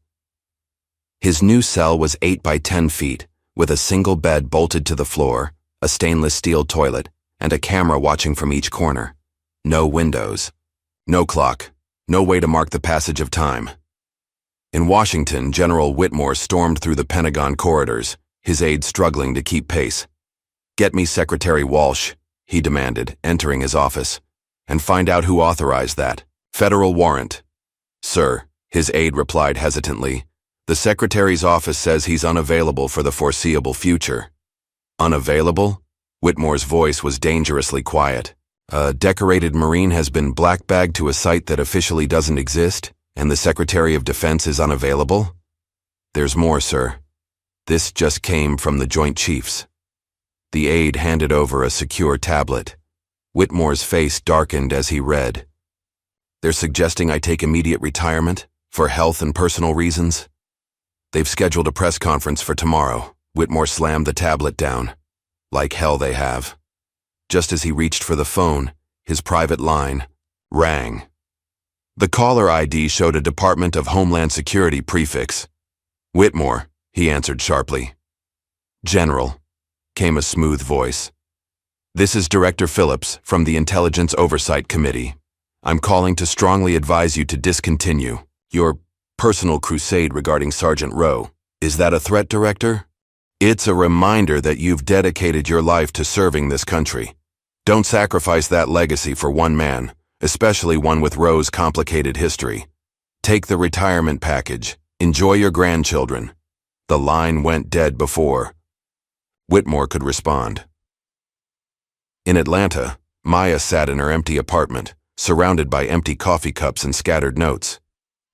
His new cell was 8 by 10 feet, with a single bed bolted to the floor, a stainless steel toilet, and a camera watching from each corner. No windows. No clock. No way to mark the passage of time. In Washington, General Whitmore stormed through the Pentagon corridors, his aides struggling to keep pace. "Get me Secretary Walsh," he demanded, entering his office. "And find out who authorized that. Federal warrant." "Sir," His aide replied hesitantly. The secretary's office says he's unavailable for the foreseeable future. Unavailable? Whitmore's voice was dangerously quiet. A decorated Marine has been blackbagged to a site that officially doesn't exist, and the Secretary of Defense is unavailable? There's more, sir. This just came from the Joint Chiefs. The aide handed over a secure tablet. Whitmore's face darkened as he read. They're suggesting I take immediate retirement, for health and personal reasons. They've scheduled a press conference for tomorrow. Whitmore slammed the tablet down. Like hell they have. Just as he reached for the phone, his private line rang. The caller ID showed a Department of Homeland Security prefix. Whitmore, he answered sharply. General, came a smooth voice. This is Director Phillips from the Intelligence Oversight Committee. I'm calling to strongly advise you to discontinue your personal crusade regarding Sergeant Rowe. Is that a threat, Director? It's a reminder that you've dedicated your life to serving this country. Don't sacrifice that legacy for one man, especially one with Rowe's complicated history. Take the retirement package. Enjoy your grandchildren. The line went dead before Whitmore could respond. In Atlanta, Maya sat in her empty apartment, surrounded by empty coffee cups and scattered notes.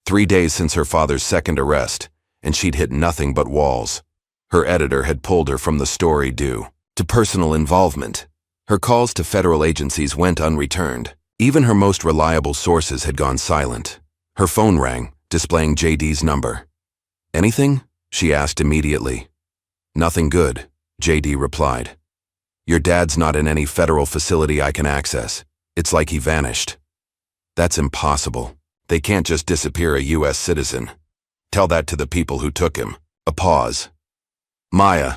3 days since her father's second arrest, and she'd hit nothing but walls. Her editor had pulled her from the story due to personal involvement. Her calls to federal agencies went unreturned. Even her most reliable sources had gone silent. Her phone rang, displaying JD's number. Anything? She asked immediately. Nothing good, JD replied. Your dad's not in any federal facility I can access. It's like he vanished. That's impossible. They can't just disappear a U.S. citizen. Tell that to the people who took him. A pause. Maya,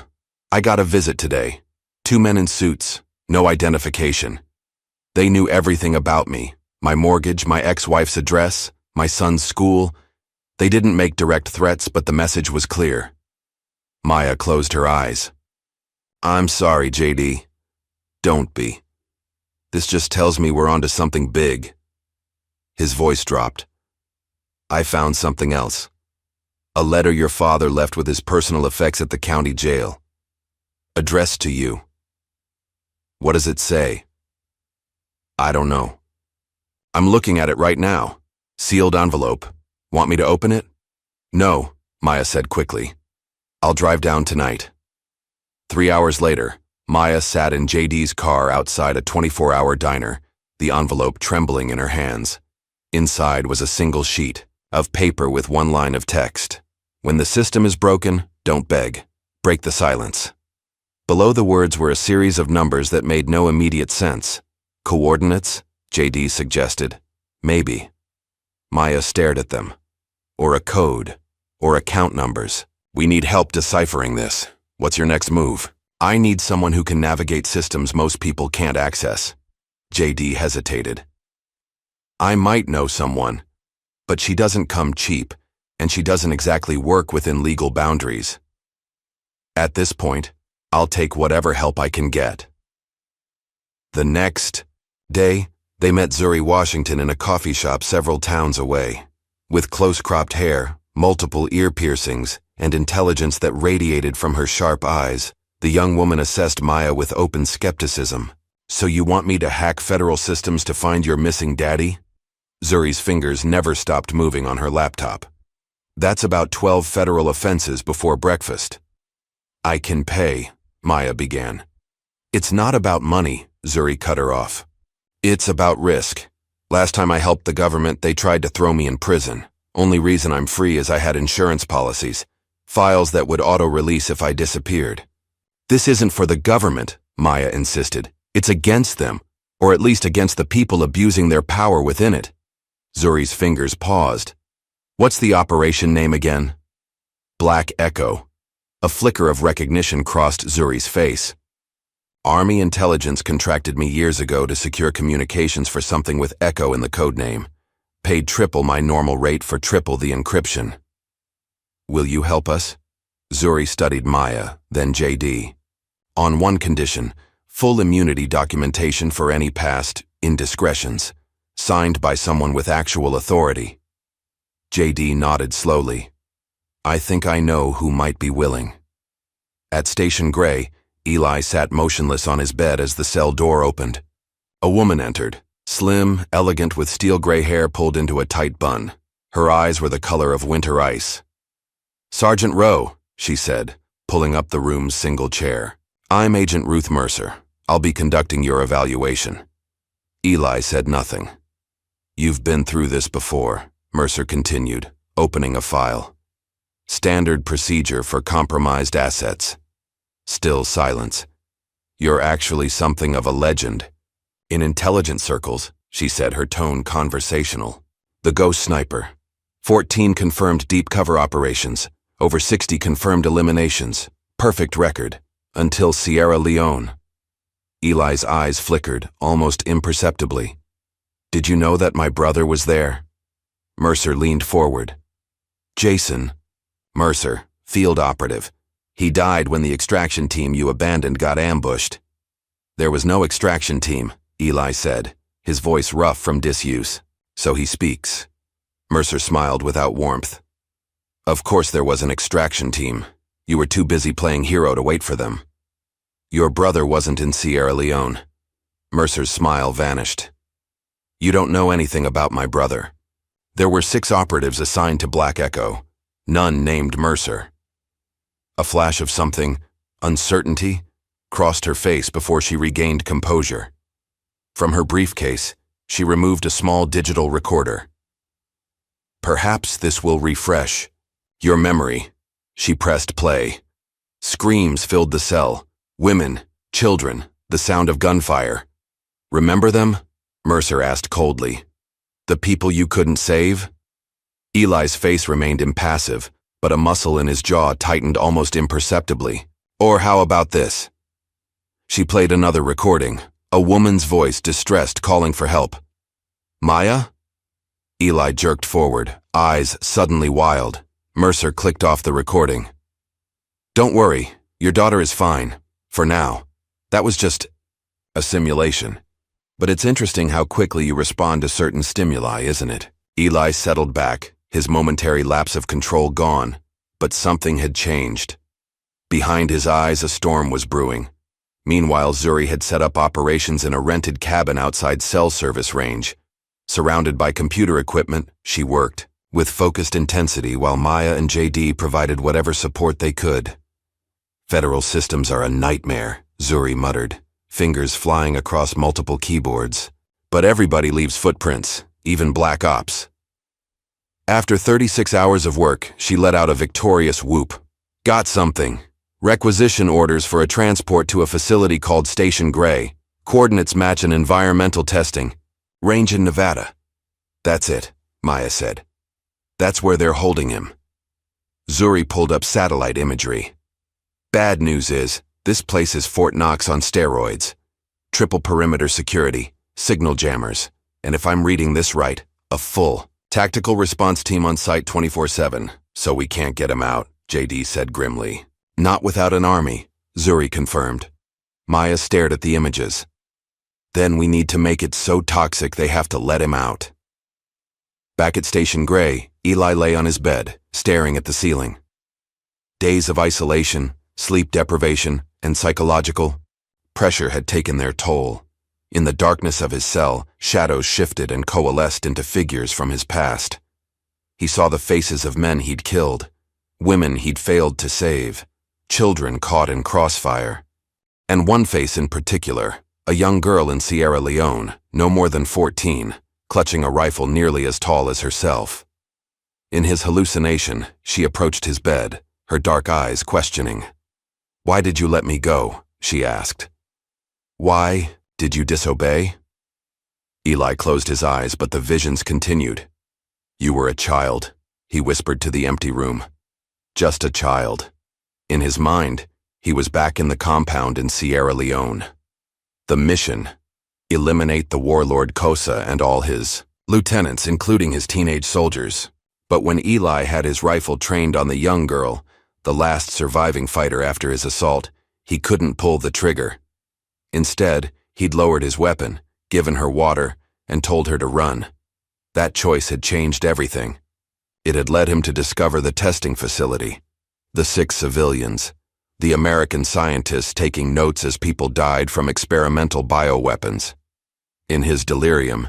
I got a visit today. 2 men in suits, no identification. They knew everything about me, my mortgage, my ex-wife's address, my son's school. They didn't make direct threats, but the message was clear. Maya closed her eyes. I'm sorry, JD. Don't be. This just tells me we're onto something big. His voice dropped. I found something else. A letter your father left with his personal effects at the county jail. Addressed to you. What does it say? I don't know. I'm looking at it right now. Sealed envelope. Want me to open it? No, Maya said quickly. I'll drive down tonight. 3 hours later, Maya sat in JD's car outside a 24-hour diner, the envelope trembling in her hands. Inside was a single sheet of paper with one line of text. When the system is broken, don't beg. Break the silence. Below the words were a series of numbers that made no immediate sense. Coordinates? JD suggested. Maybe. Maya stared at them. Or a code. Or account numbers. We need help deciphering this. What's your next move? I need someone who can navigate systems most people can't access. JD hesitated. I might know someone, but she doesn't come cheap, and she doesn't exactly work within legal boundaries. At this point, I'll take whatever help I can get. The next day, they met Zuri Washington in a coffee shop several towns away. With close-cropped hair, multiple ear piercings, and intelligence that radiated from her sharp eyes, the young woman assessed Maya with open skepticism. So you want me to hack federal systems to find your missing daddy? Zuri's fingers never stopped moving on her laptop. That's about 12 federal offenses before breakfast. I can pay, Maya began. It's not about money, Zuri cut her off. It's about risk. Last time I helped the government, they tried to throw me in prison. Only reason I'm free is I had insurance policies, files that would auto-release if I disappeared. This isn't for the government, Maya insisted. It's against them, or at least against the people abusing their power within it. Zuri's fingers paused. What's the operation name again? Black Echo. A flicker of recognition crossed Zuri's face. Army intelligence contracted me years ago to secure communications for something with Echo in the code name. Paid triple my normal rate for triple the encryption. Will you help us? Zuri studied Maya, then JD. On one condition, full immunity documentation for any past indiscretions, signed by someone with actual authority. JD nodded slowly. I think I know who might be willing. At Station Gray, Eli sat motionless on his bed as the cell door opened. A woman entered, slim, elegant, with steel gray hair pulled into a tight bun. Her eyes were the color of winter ice. Sergeant Rowe, she said, pulling up the room's single chair. I'm Agent Ruth Mercer. I'll be conducting your evaluation. Eli said nothing. You've been through this before, Mercer continued, opening a file. Standard procedure for compromised assets. Still silence. You're actually something of a legend. In intelligence circles, she said, her tone conversational. The ghost sniper. 14 confirmed deep cover operations. Over 60 confirmed eliminations. Perfect record. Until Sierra Leone. Eli's eyes flickered, almost imperceptibly. Did you know that my brother was there? Mercer leaned forward. Jason. Mercer, field operative. He died when the extraction team you abandoned got ambushed. There was no extraction team, Eli said, his voice rough from disuse. So he speaks. Mercer smiled without warmth. Of course there was an extraction team. You were too busy playing hero to wait for them. Your brother wasn't in Sierra Leone. Mercer's smile vanished. You don't know anything about my brother. There were 6 operatives assigned to Black Echo. None named Mercer. A flash of something, uncertainty, crossed her face before she regained composure. From her briefcase, she removed a small digital recorder. Perhaps this will refresh your memory. She pressed play. Screams filled the cell. Women, children, the sound of gunfire. Remember them? Mercer asked coldly. The people you couldn't save? Eli's face remained impassive, but a muscle in his jaw tightened almost imperceptibly. Or how about this? She played another recording, a woman's voice, distressed, calling for help. Maya? Eli jerked forward, eyes suddenly wild. Mercer clicked off the recording. Don't worry, your daughter is fine. For now. That was just a simulation. But it's interesting how quickly you respond to certain stimuli, isn't it? Eli settled back, his momentary lapse of control gone, but something had changed. Behind his eyes, a storm was brewing. Meanwhile, Zuri had set up operations in a rented cabin outside cell service range. Surrounded by computer equipment, she worked, with focused intensity, while Maya and JD provided whatever support they could. Federal systems are a nightmare, Zuri muttered, fingers flying across multiple keyboards. But everybody leaves footprints, even Black Ops. After 36 hours of work, she let out a victorious whoop. Got something. Requisition orders for a transport to a facility called Station Gray. Coordinates match an environmental testing. Range in Nevada. That's it, Maya said. That's where they're holding him. Zuri pulled up satellite imagery. Bad news is, this place is Fort Knox on steroids. Triple perimeter security, signal jammers, and if I'm reading this right, a full tactical response team on site 24/7, so we can't get him out, JD said grimly. Not without an army, Zuri confirmed. Maya stared at the images. Then we need to make it so toxic they have to let him out. Back at Station Gray, Eli lay on his bed, staring at the ceiling. Days of isolation, sleep deprivation, and psychological pressure had taken their toll. In the darkness of his cell, shadows shifted and coalesced into figures from his past. He saw the faces of men he'd killed, women he'd failed to save, children caught in crossfire. And one face in particular, a young girl in Sierra Leone, no more than 14, clutching a rifle nearly as tall as herself. In his hallucination, she approached his bed, her dark eyes questioning. Why did you let me go? She asked. Why did you disobey? Eli closed his eyes, but the visions continued. You were a child, he whispered to the empty room. Just a child. In his mind, he was back in the compound in Sierra Leone. The mission: eliminate the warlord Kosa and all his lieutenants, including his teenage soldiers. But when Eli had his rifle trained on the young girl, the last surviving fighter after his assault, he couldn't pull the trigger. Instead, he'd lowered his weapon, given her water, and told her to run. That choice had changed everything. It had led him to discover the testing facility, the 6 civilians, the American scientists taking notes as people died from experimental bioweapons. In his delirium,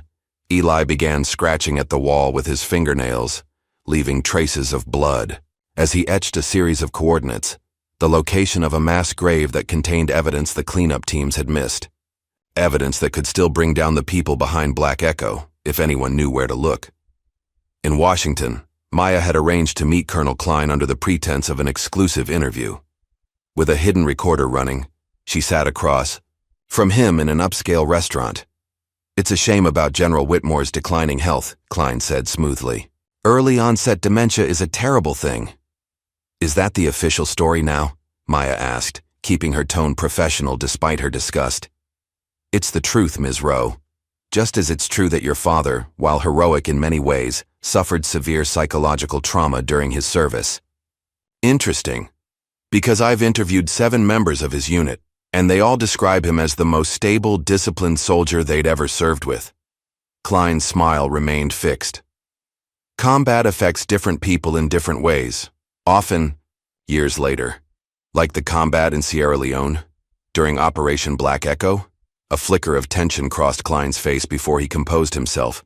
Eli began scratching at the wall with his fingernails, leaving traces of blood. As he etched a series of coordinates, the location of a mass grave that contained evidence the cleanup teams had missed. Evidence that could still bring down the people behind Black Echo, if anyone knew where to look. In Washington, Maya had arranged to meet Colonel Klein under the pretense of an exclusive interview. With a hidden recorder running, she sat across from him in an upscale restaurant. "It's a shame about General Whitmore's declining health," Klein said smoothly. "Early onset dementia is a terrible thing." "Is that the official story now?" Maya asked, keeping her tone professional despite her disgust. "It's the truth, Ms. Rowe. Just as it's true that your father, while heroic in many ways, suffered severe psychological trauma during his service." "Interesting. Because I've interviewed 7 members of his unit, and they all describe him as the most stable, disciplined soldier they'd ever served with." Klein's smile remained fixed. "Combat affects different people in different ways, often years later. Like the combat in Sierra Leone, during Operation Black Echo?" A flicker of tension crossed Klein's face before he composed himself.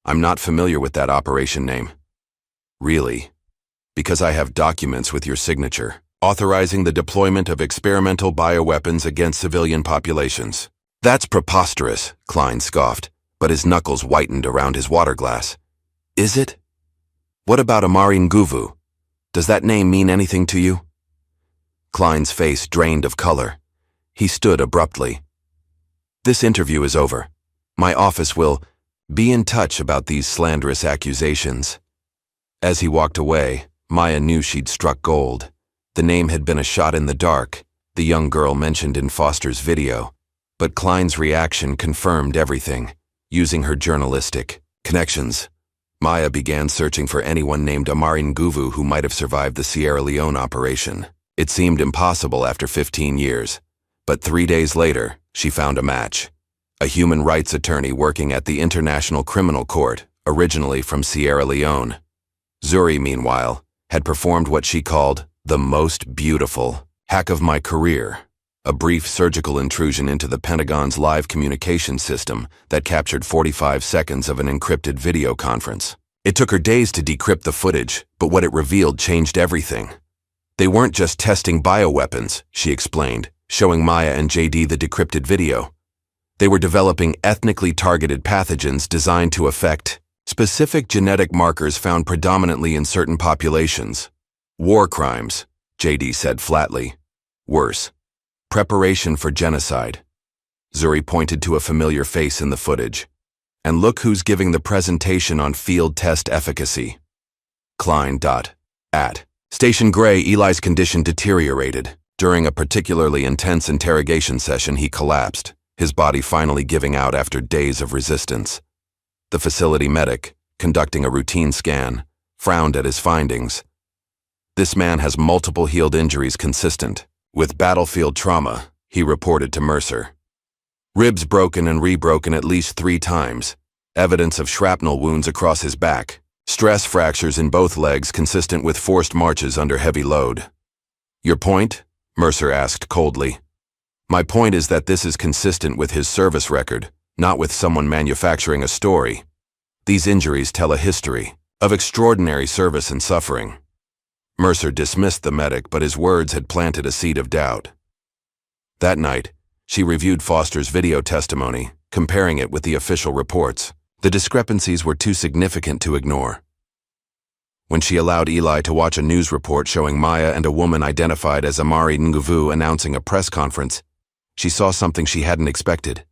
"I'm not familiar with that operation name." "Really? Because I have documents with your signature, authorizing the deployment of experimental bioweapons against civilian populations." "That's preposterous," Klein scoffed, but his knuckles whitened around his water glass. "Is it? What about Amari Nguvu? Does that name mean anything to you?" Klein's face drained of color. He stood abruptly. "This interview is over. My office will be in touch about these slanderous accusations." As he walked away, Maya knew she'd struck gold. The name had been a shot in the dark, the young girl mentioned in Foster's video, but Klein's reaction confirmed everything. Using her journalistic connections, Maya began searching for anyone named Amari Nguvu who might have survived the Sierra Leone operation. It seemed impossible after 15 years, but 3 days later, she found a match. A human rights attorney working at the International Criminal Court, originally from Sierra Leone. Zuri, meanwhile, had performed what she called the most beautiful hack of my career, a brief surgical intrusion into the Pentagon's live communication system that captured 45 seconds of an encrypted video conference. It took her days to decrypt the footage, but what it revealed changed everything. They weren't just testing bioweapons, she explained, showing Maya and JD the decrypted video. They were developing ethnically targeted pathogens designed to affect specific genetic markers found predominantly in certain populations. "War crimes," JD said flatly. "Worse. Preparation for genocide." Zuri pointed to a familiar face in the footage. "And look who's giving the presentation on field test efficacy." Klein. At Station Gray, Eli's condition deteriorated. During a particularly intense interrogation session, he collapsed, his body finally giving out after days of resistance. The facility medic, conducting a routine scan, frowned at his findings. "This man has multiple healed injuries consistent with battlefield trauma," he reported to Mercer. "Ribs broken and re-broken at least 3 times, evidence of shrapnel wounds across his back, stress fractures in both legs consistent with forced marches under heavy load." "Your point?" Mercer asked coldly. "My point is that this is consistent with his service record, not with someone manufacturing a story. These injuries tell a history of extraordinary service and suffering." Mercer dismissed the medic, but his words had planted a seed of doubt. That night, she reviewed Foster's video testimony, comparing it with the official reports. The discrepancies were too significant to ignore. When she allowed Eli to watch a news report showing Maya and a woman identified as Amari Nguvu announcing a press conference, she saw something she hadn't expected.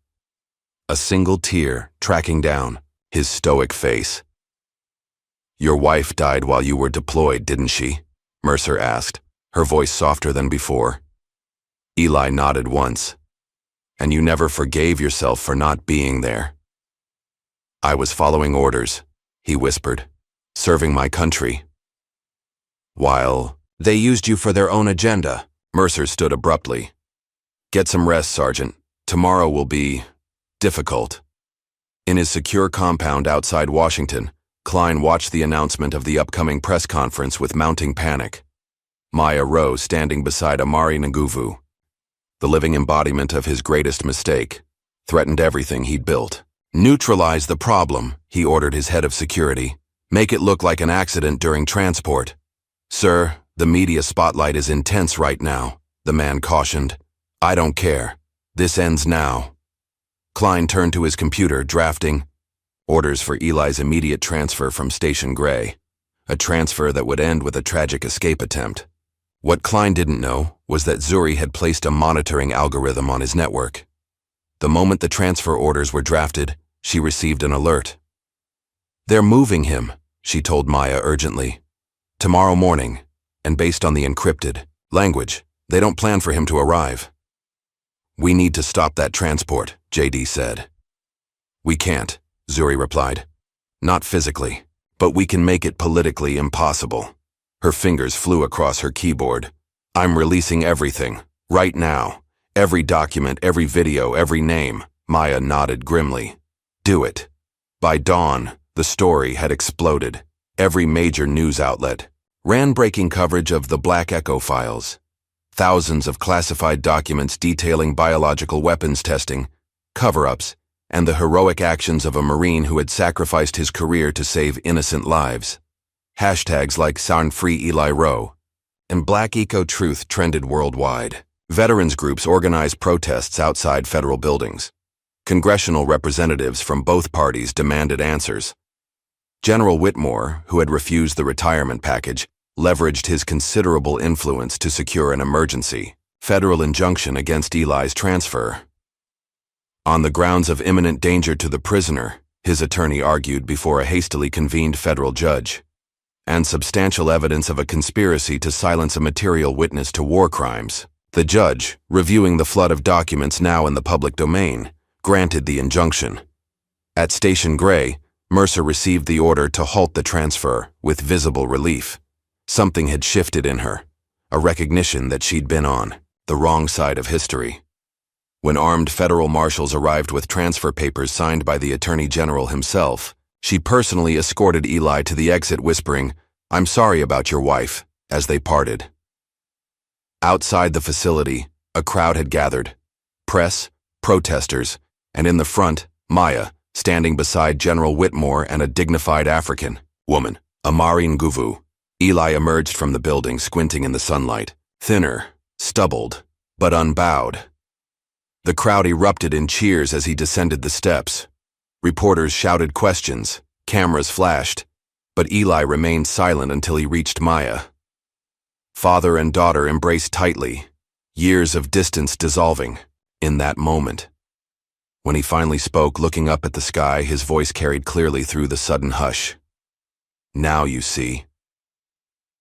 A single tear tracking down his stoic face. "Your wife died while you were deployed, didn't she?" Mercer asked, her voice softer than before. Eli nodded once. "And you never forgave yourself for not being there?" "I was following orders," he whispered, "serving my country." "While they used you for their own agenda," Mercer stood abruptly. "Get some rest, Sergeant. Tomorrow will be difficult." In his secure compound outside Washington, Klein watched the announcement of the upcoming press conference with mounting panic. Maya rose, standing beside Amari Nguvu, the living embodiment of his greatest mistake, threatened everything he'd built. Neutralize the problem, he ordered his head of security. Make it look like an accident during transport. Sir, the media spotlight is intense right now, the man cautioned. I don't care. This ends now. Klein turned to his computer, drafting orders for Eli's immediate transfer from Station Gray, a transfer that would end with a tragic escape attempt. What Klein didn't know was that Zuri had placed a monitoring algorithm on his network. The moment the transfer orders were drafted, she received an alert. They're moving him, she told Maya urgently. Tomorrow morning, and based on the encrypted language, they don't plan for him to arrive. We need to stop that transport, JD said. We can't, Zuri replied. Not physically, but we can make it politically impossible. Her fingers flew across her keyboard. I'm releasing everything, right now. Every document, every video, every name. Maya nodded grimly. Do it. By dawn, the story had exploded. Every major news outlet ran breaking coverage of the Black Echo files. Thousands of classified documents detailing biological weapons testing, cover-ups, and the heroic actions of a Marine who had sacrificed his career to save innocent lives. Hashtags like Sound Free Eli Rowe and Black Eco Truth trended worldwide. Veterans groups organized protests outside federal buildings. Congressional representatives from both parties demanded answers. General Whitmore, who had refused the retirement package, leveraged his considerable influence to secure an emergency federal injunction against Eli's transfer. On the grounds of imminent danger to the prisoner, his attorney argued before a hastily convened federal judge, and substantial evidence of a conspiracy to silence a material witness to war crimes. The judge, reviewing the flood of documents now in the public domain, granted the injunction. At Station Gray, Mercer received the order to halt the transfer with visible relief. Something had shifted in her, a recognition that she'd been on the wrong side of history. When armed federal marshals arrived with transfer papers signed by the Attorney General himself, she personally escorted Eli to the exit, whispering, "I'm sorry about your wife," as they parted. Outside the facility, a crowd had gathered. Press, protesters, and in the front, Maya, standing beside General Whitmore and a dignified African woman, Amari Nguvu. Eli emerged from the building, squinting in the sunlight, thinner, stubbled, but unbowed. The crowd erupted in cheers as he descended the steps. Reporters shouted questions, cameras flashed, but Eli remained silent until he reached Maya. Father and daughter embraced tightly, years of distance dissolving in that moment. When he finally spoke, looking up at the sky, his voice carried clearly through the sudden hush. Now you see.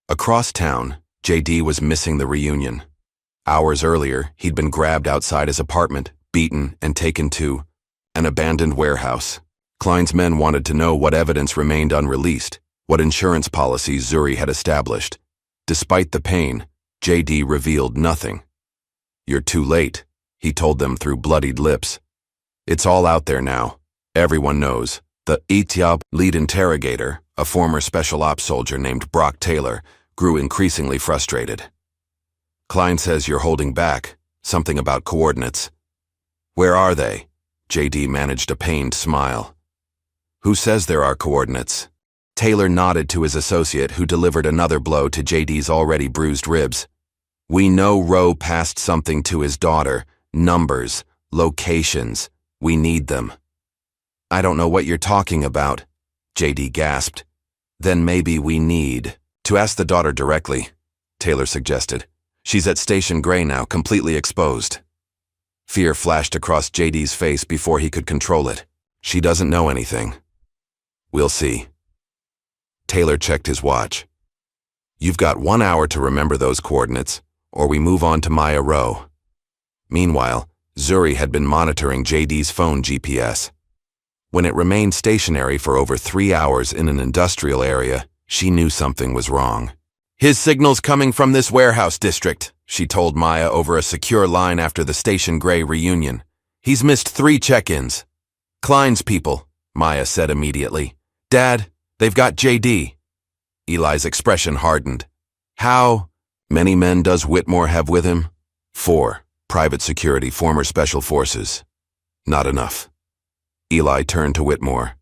Across town, JD was missing the reunion. Hours earlier, he'd been grabbed outside his apartment, beaten, and taken to an abandoned warehouse. Klein's men wanted to know what evidence remained unreleased, what insurance policies Zuri had established. Despite the pain, JD revealed nothing. You're too late, he told them through bloodied lips. It's all out there now. Everyone knows. The ETIAB lead interrogator, a former special ops soldier named Brock Taylor, grew increasingly frustrated. Klein says you're holding back, something about coordinates. Where are they? JD managed a pained smile. Who says there are coordinates? Taylor nodded to his associate, who delivered another blow to JD's already bruised ribs. We know Rowe passed something to his daughter. Numbers, locations. We need them. I don't know what you're talking about, JD gasped. Then maybe we need to ask the daughter directly, Taylor suggested. She's at Station Gray now, completely exposed. Fear flashed across JD's face before he could control it. She doesn't know anything. We'll see. Taylor checked his watch. You've got 1 hour to remember those coordinates, or we move on to Maya Rowe. Meanwhile, Zuri had been monitoring JD's phone GPS. When it remained stationary for over 3 hours in an industrial area, she knew something was wrong. His signal's coming from this warehouse district, she told Maya over a secure line after the Station Gray reunion. He's missed 3 check-ins. Klein's people, Maya said immediately. Dad, They've got JD. Eli's expression hardened. How many men does Whitmore have with him? 4. Private security, former special forces. Not enough. Eli turned to Whitmore.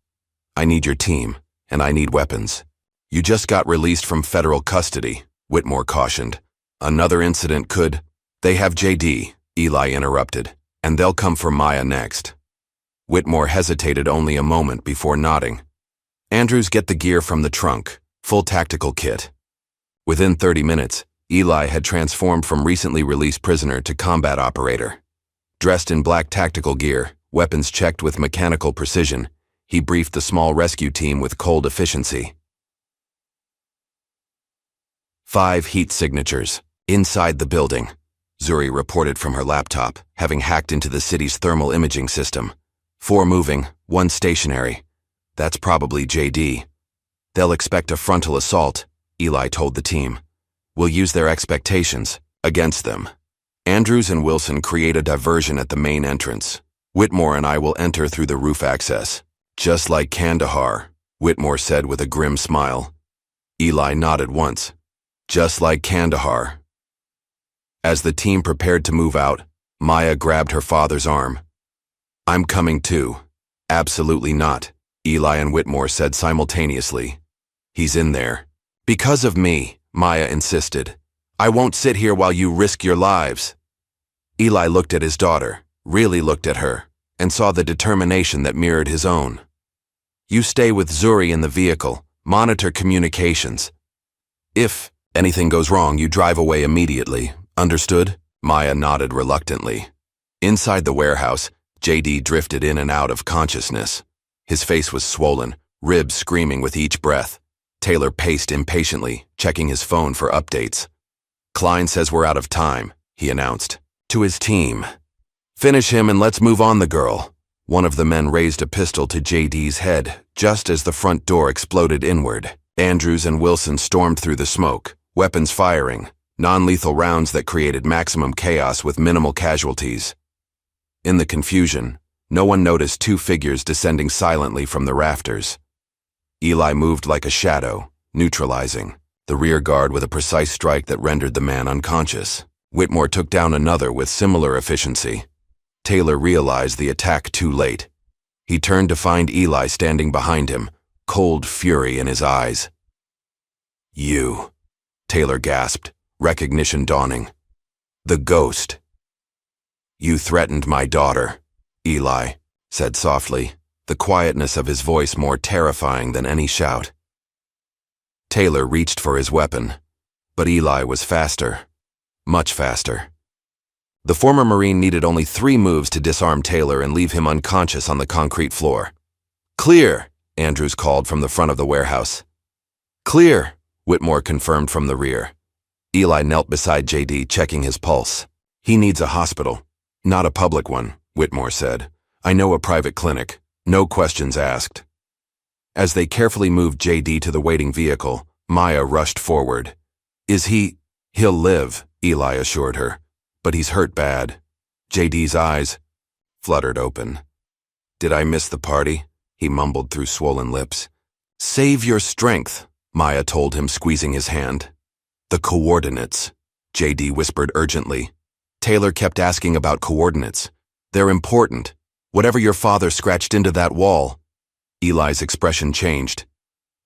I need your team, and I need weapons. You just got released from federal custody, Whitmore cautioned. Another incident could... They have JD, Eli interrupted, and they'll come for Maya next. Whitmore hesitated only a moment before nodding. Andrews, get the gear from the trunk, full tactical kit. Within 30 minutes, Eli had transformed from recently released prisoner to combat operator. Dressed in black tactical gear, weapons checked with mechanical precision, he briefed the small rescue team with cold efficiency. 5 heat signatures, inside the building, Zuri reported from her laptop, having hacked into the city's thermal imaging system. 4 moving, 1 stationary. That's probably JD. They'll expect a frontal assault, Eli told the team. We'll use their expectations against them. Andrews and Wilson create a diversion at the main entrance. Whitmore and I will enter through the roof access. Just like Kandahar, Whitmore said with a grim smile. Eli nodded once. Just like Kandahar. As the team prepared to move out, Maya grabbed her father's arm. I'm coming too. Absolutely not, Eli and Whitmore said simultaneously. He's in there. Because of me, Maya insisted. I won't sit here while you risk your lives. Eli looked at his daughter, really looked at her, and saw the determination that mirrored his own. You stay with Zuri in the vehicle, monitor communications. If anything goes wrong, you drive away immediately. Understood? Maya nodded reluctantly. Inside the warehouse, JD drifted in and out of consciousness. His face was swollen, ribs screaming with each breath. Taylor paced impatiently, checking his phone for updates. Klein says we're out of time, he announced. To his team. Finish him and let's move on the girl. One of the men raised a pistol to JD's head, just as the front door exploded inward. Andrews and Wilson stormed through the smoke, weapons firing, non-lethal rounds that created maximum chaos with minimal casualties. In the confusion, no one noticed 2 figures descending silently from the rafters. Eli moved like a shadow, neutralizing, the rear guard with a precise strike that rendered the man unconscious. Whitmore took down another with similar efficiency. Taylor realized the attack too late. He turned to find Eli standing behind him, cold fury in his eyes. You, Taylor gasped, recognition dawning. The ghost. You threatened my daughter, Eli said softly, the quietness of his voice more terrifying than any shout. Taylor reached for his weapon, but Eli was faster, much faster. The former Marine needed only 3 moves to disarm Taylor and leave him unconscious on the concrete floor. Clear, Andrews called from the front of the warehouse. Clear, Whitmore confirmed from the rear. Eli knelt beside JD, checking his pulse. He needs a hospital, not a public one, Whitmore said. I know a private clinic, no questions asked. As they carefully moved JD to the waiting vehicle, Maya rushed forward. He'll live, Eli assured her. But he's hurt bad. JD's eyes fluttered open. Did I miss the party? He mumbled through swollen lips. Save your strength, Maya told him, squeezing his hand. The coordinates, JD whispered urgently. Taylor kept asking about coordinates. They're important. Whatever your father scratched into that wall. Eli's expression changed.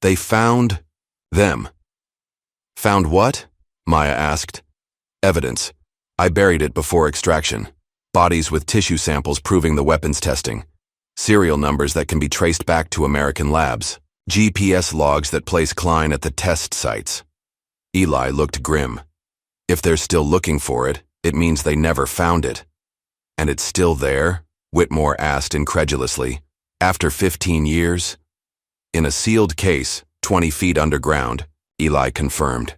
They found them. Found what? Maya asked. Evidence. I buried it before extraction. Bodies with tissue samples proving the weapons testing. Serial numbers that can be traced back to American labs. GPS logs that place Klein at the test sites. Eli looked grim. If they're still looking for it, it means they never found it. And it's still there? Whitmore asked incredulously. After 15 years? In a sealed case, 20 feet underground, Eli confirmed.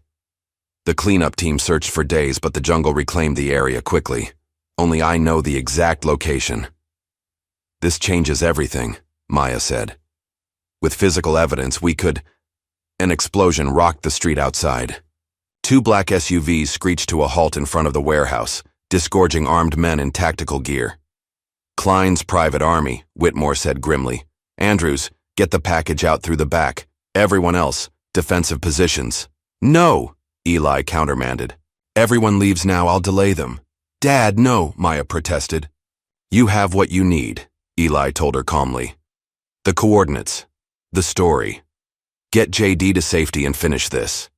The cleanup team searched for days, but the jungle reclaimed the area quickly. Only I know the exact location. This changes everything, Maya said. With physical evidence, we could... An explosion rocked the street outside. 2 black SUVs screeched to a halt in front of the warehouse, disgorging armed men in tactical gear. Klein's private army, Whitmore said grimly. Andrews, get the package out through the back. Everyone else, defensive positions. No, Eli countermanded. Everyone leaves now, I'll delay them. Dad, no, Maya protested. You have what you need, Eli told her calmly. The coordinates. The story. Get JD to safety and finish this.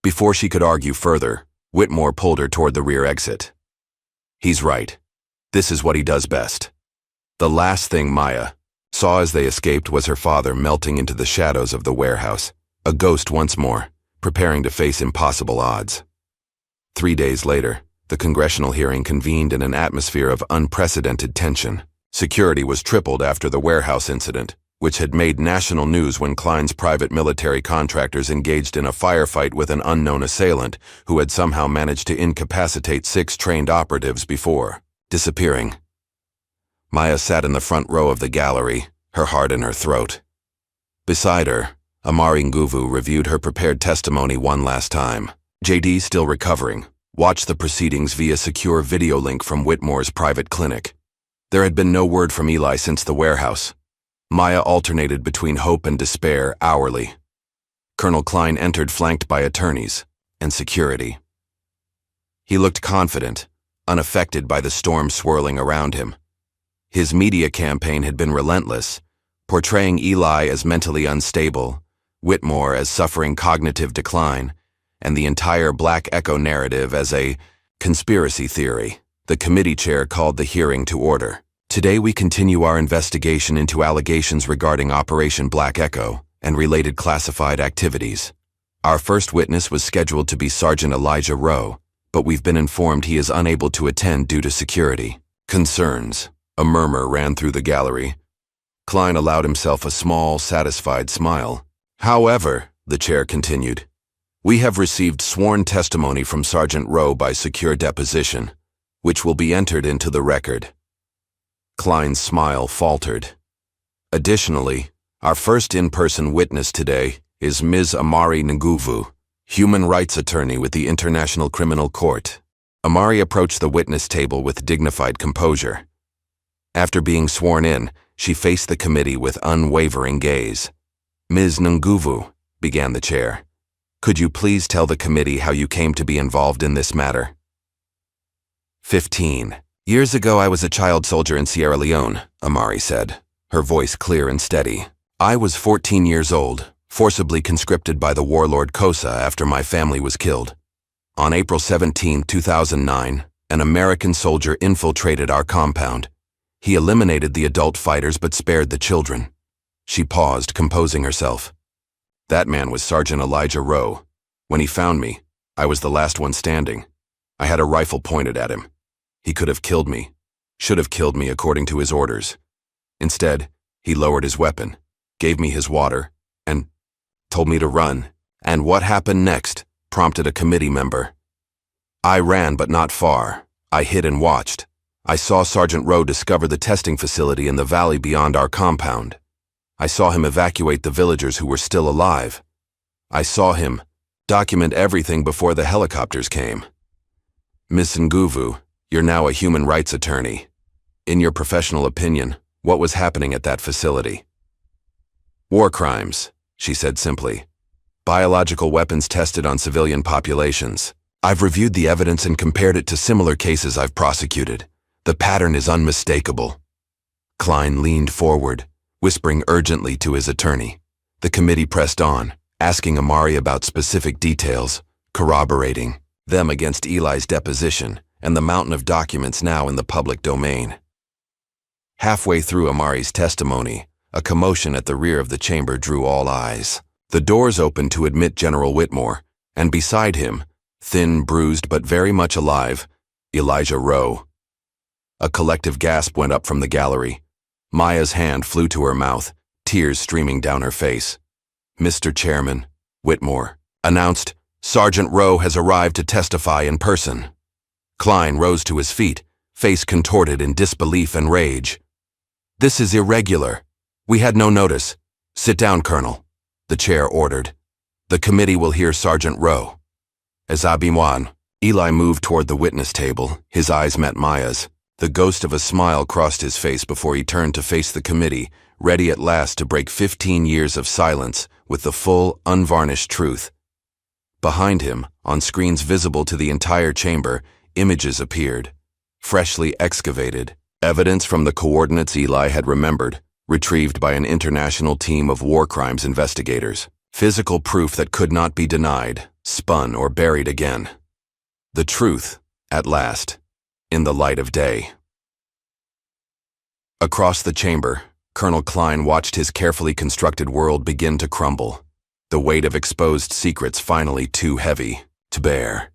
Before she could argue further, Whitmore pulled her toward the rear exit. He's right. This is what he does best. The last thing Maya saw as they escaped was her father melting into the shadows of the warehouse, a ghost once more, preparing to face impossible odds. 3 days later, the congressional hearing convened in an atmosphere of unprecedented tension. Security was tripled after the warehouse incident, which had made national news when Klein's private military contractors engaged in a firefight with an unknown assailant who had somehow managed to incapacitate 6 trained operatives before disappearing. Maya sat in the front row of the gallery, her heart in her throat. Beside her, Amari Nguvu reviewed her prepared testimony one last time. JD, still recovering, watched the proceedings via secure video link from Whitmore's private clinic. There had been no word from Eli since the warehouse. Maya alternated between hope and despair hourly. Colonel Klein entered flanked by attorneys and security. He looked confident, unaffected by the storm swirling around him. His media campaign had been relentless, portraying Eli as mentally unstable, Whitmore as suffering cognitive decline, and the entire Black Echo narrative as a conspiracy theory. The committee chair called the hearing to order. Today we continue our investigation into allegations regarding Operation Black Echo and related classified activities. Our first witness was scheduled to be Sergeant Elijah Rowe, but we've been informed he is unable to attend due to security concerns. A murmur ran through the gallery. Klein allowed himself a small, satisfied smile. However, the chair continued, we have received sworn testimony from Sergeant Rowe by secure deposition, which will be entered into the record. Klein's smile faltered. Additionally, our first in-person witness today is Ms. Amari Nguvu, human rights attorney with the International Criminal Court. Amari approached the witness table with dignified composure. After being sworn in, she faced the committee with unwavering gaze. Ms. Nguvu, began the chair, could you please tell the committee how you came to be involved in this matter? 15 years ago I was a child soldier in Sierra Leone, Amari said, her voice clear and steady. I was 14 years old, forcibly conscripted by the warlord Kosa after my family was killed. On April 17, 2009, an American soldier infiltrated our compound. He eliminated the adult fighters but spared the children. She paused, composing herself. That man was Sergeant Elijah Rowe. When he found me, I was the last one standing. I had a rifle pointed at him. He could have killed me, should have killed me according to his orders. Instead, he lowered his weapon, gave me his water, and told me to run. And what happened next prompted a committee member. I ran, but not far. I hid and watched. I saw Sergeant Rowe discover the testing facility in the valley beyond our compound. I saw him evacuate the villagers who were still alive. I saw him document everything before the helicopters came. Miss Nguvu, you're now a human rights attorney. In your professional opinion, what was happening at that facility? War crimes, she said simply. Biological weapons tested on civilian populations. I've reviewed the evidence and compared it to similar cases I've prosecuted. The pattern is unmistakable. Klein leaned forward, whispering urgently to his attorney. The committee pressed on, asking Amari about specific details, corroborating them against Eli's deposition and the mountain of documents now in the public domain. Halfway through Amari's testimony, a commotion at the rear of the chamber drew all eyes. The doors opened to admit General Whitmore, and beside him, thin, bruised, but very much alive, Elijah Rowe. A collective gasp went up from the gallery. Maya's hand flew to her mouth, tears streaming down her face. Mr. Chairman, Whitmore announced, Sergeant Rowe has arrived to testify in person. Klein rose to his feet, face contorted in disbelief and rage. This is irregular. We had no notice. Sit down, Colonel, the chair ordered. The committee will hear Sergeant Rowe. As Abimwan, Eli moved toward the witness table, his eyes met Maya's. The ghost of a smile crossed his face before he turned to face the committee, ready at last to break 15 years of silence with the full, unvarnished truth. Behind him, on screens visible to the entire chamber, images appeared, freshly excavated, evidence from the coordinates Eli had remembered, retrieved by an international team of war crimes investigators. Physical proof that could not be denied, spun or buried again. The truth, at last, in the light of day. Across the chamber, Colonel Klein watched his carefully constructed world begin to crumble, the weight of exposed secrets finally too heavy to bear.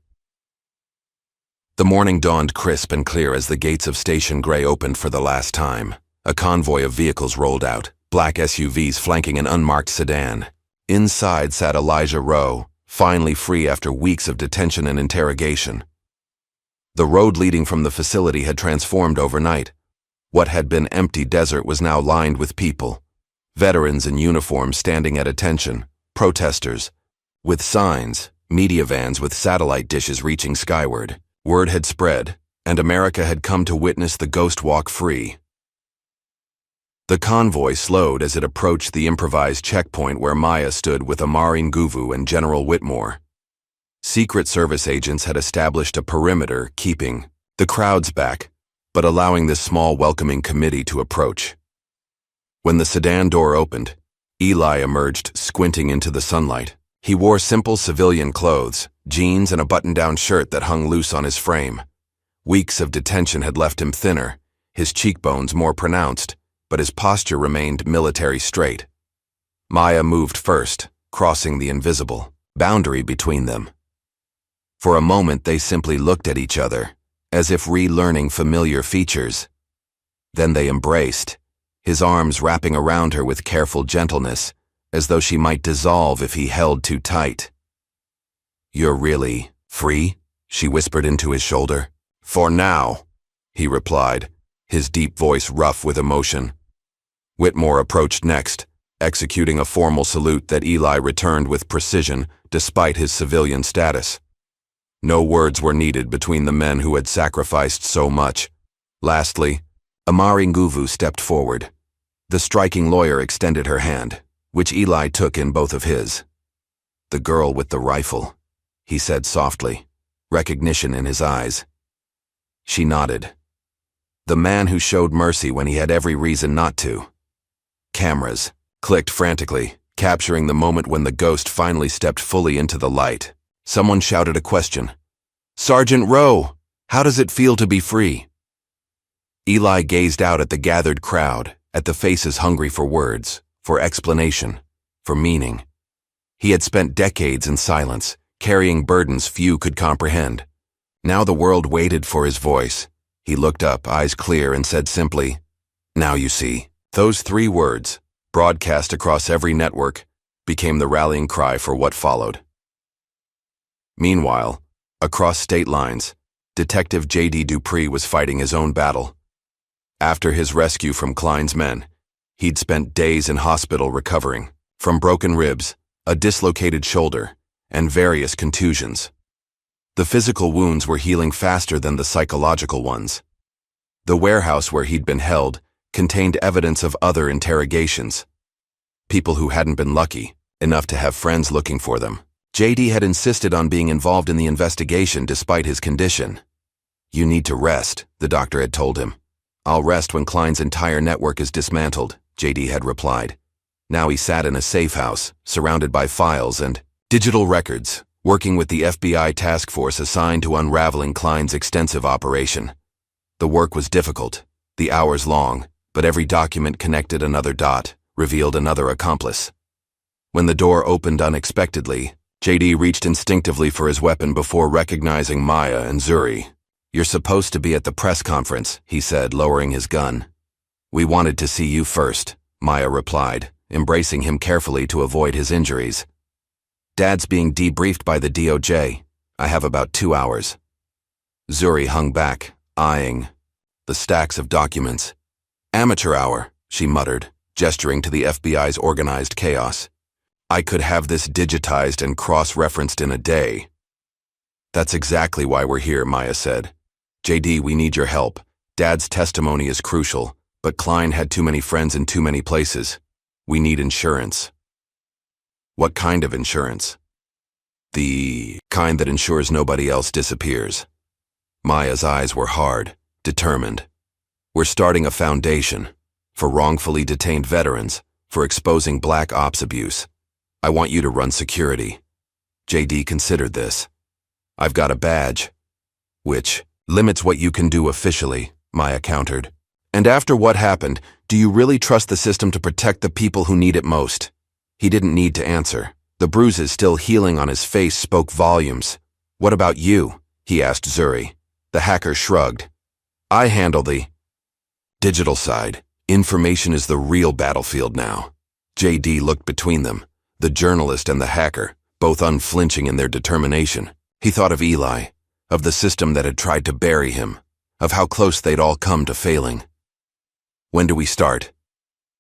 The morning dawned crisp and clear as the gates of Station Gray opened for the last time. A convoy of vehicles rolled out, black SUVs flanking an unmarked sedan. Inside sat Elijah Rowe, finally free after weeks of detention and interrogation. The road leading from the facility had transformed overnight. What had been empty desert was now lined with people. Veterans in uniform standing at attention, protesters, with signs, media vans with satellite dishes reaching skyward. Word had spread, and America had come to witness the Ghost Walk free. The convoy slowed as it approached the improvised checkpoint where Maya stood with Amari Nguvu and General Whitmore. Secret Service agents had established a perimeter, keeping the crowds back, but allowing this small welcoming committee to approach. When the sedan door opened, Eli emerged, squinting into the sunlight. He wore simple civilian clothes, jeans and a button-down shirt that hung loose on his frame. Weeks of detention had left him thinner, his cheekbones more pronounced, but his posture remained military straight. Maya moved first, crossing the invisible boundary between them. For a moment they simply looked at each other, as if relearning familiar features. Then they embraced, his arms wrapping around her with careful gentleness, as though she might dissolve if he held too tight. "You're really free?" she whispered into his shoulder. "For now," he replied, his deep voice rough with emotion. Whitmore approached next, executing a formal salute that Eli returned with precision despite his civilian status. No words were needed between the men who had sacrificed so much. Lastly, Amari Nguvu stepped forward. The striking lawyer extended her hand, which Eli took in both of his. "The girl with the rifle," he said softly, recognition in his eyes. She nodded. "The man who showed mercy when he had every reason not to." Cameras clicked frantically, capturing the moment when the ghost finally stepped fully into the light. Someone shouted a question. "Sergeant Rowe, how does it feel to be free?" Eli gazed out at the gathered crowd, at the faces hungry for words, for explanation, for meaning. He had spent decades in silence, carrying burdens few could comprehend. Now the world waited for his voice. He looked up, eyes clear, and said simply, "Now you see." Those 3 words, broadcast across every network, became the rallying cry for what followed. Meanwhile, across state lines, Detective J.D. Dupree was fighting his own battle. After his rescue from Klein's men, he'd spent days in hospital recovering from broken ribs, a dislocated shoulder, and various contusions. The physical wounds were healing faster than the psychological ones. The warehouse where he'd been held contained evidence of other interrogations. People who hadn't been lucky enough to have friends looking for them. JD had insisted on being involved in the investigation despite his condition. "You need to rest," the doctor had told him. "I'll rest when Klein's entire network is dismantled," JD had replied. Now he sat in a safe house, surrounded by files and digital records, working with the FBI task force assigned to unraveling Klein's extensive operation. The work was difficult, the hours long, but every document connected another dot, revealed another accomplice. When the door opened unexpectedly, JD reached instinctively for his weapon before recognizing Maya and Zuri. "You're supposed to be at the press conference," he said, lowering his gun. "We wanted to see you first," Maya replied, embracing him carefully to avoid his injuries. "Dad's being debriefed by the DOJ. I have about 2 hours." Zuri hung back, eyeing the stacks of documents. "Amateur hour," she muttered, gesturing to the FBI's organized chaos. "I could have this digitized and cross-referenced in a day." "That's exactly why we're here," Maya said. "JD, we need your help. Dad's testimony is crucial, But Klein had too many friends in too many places. We need insurance. What kind of insurance? The kind that ensures nobody else disappears. Maya's eyes were hard, determined. We're starting a foundation for wrongfully detained veterans, for exposing black ops abuse. I want you to run security. JD considered this. I've got a badge, which limits what you can do officially, Maya countered. And after what happened, do you really trust the system to protect the people who need it most? He didn't need to answer. The bruises still healing on his face spoke volumes. What about you? He asked Zuri. The hacker shrugged. I handle the digital side. Information is the real battlefield now. JD looked between them, the journalist and the hacker, both unflinching in their determination. He thought of Eli, of the system that had tried to bury him, of how close they'd all come to failing. When do we start?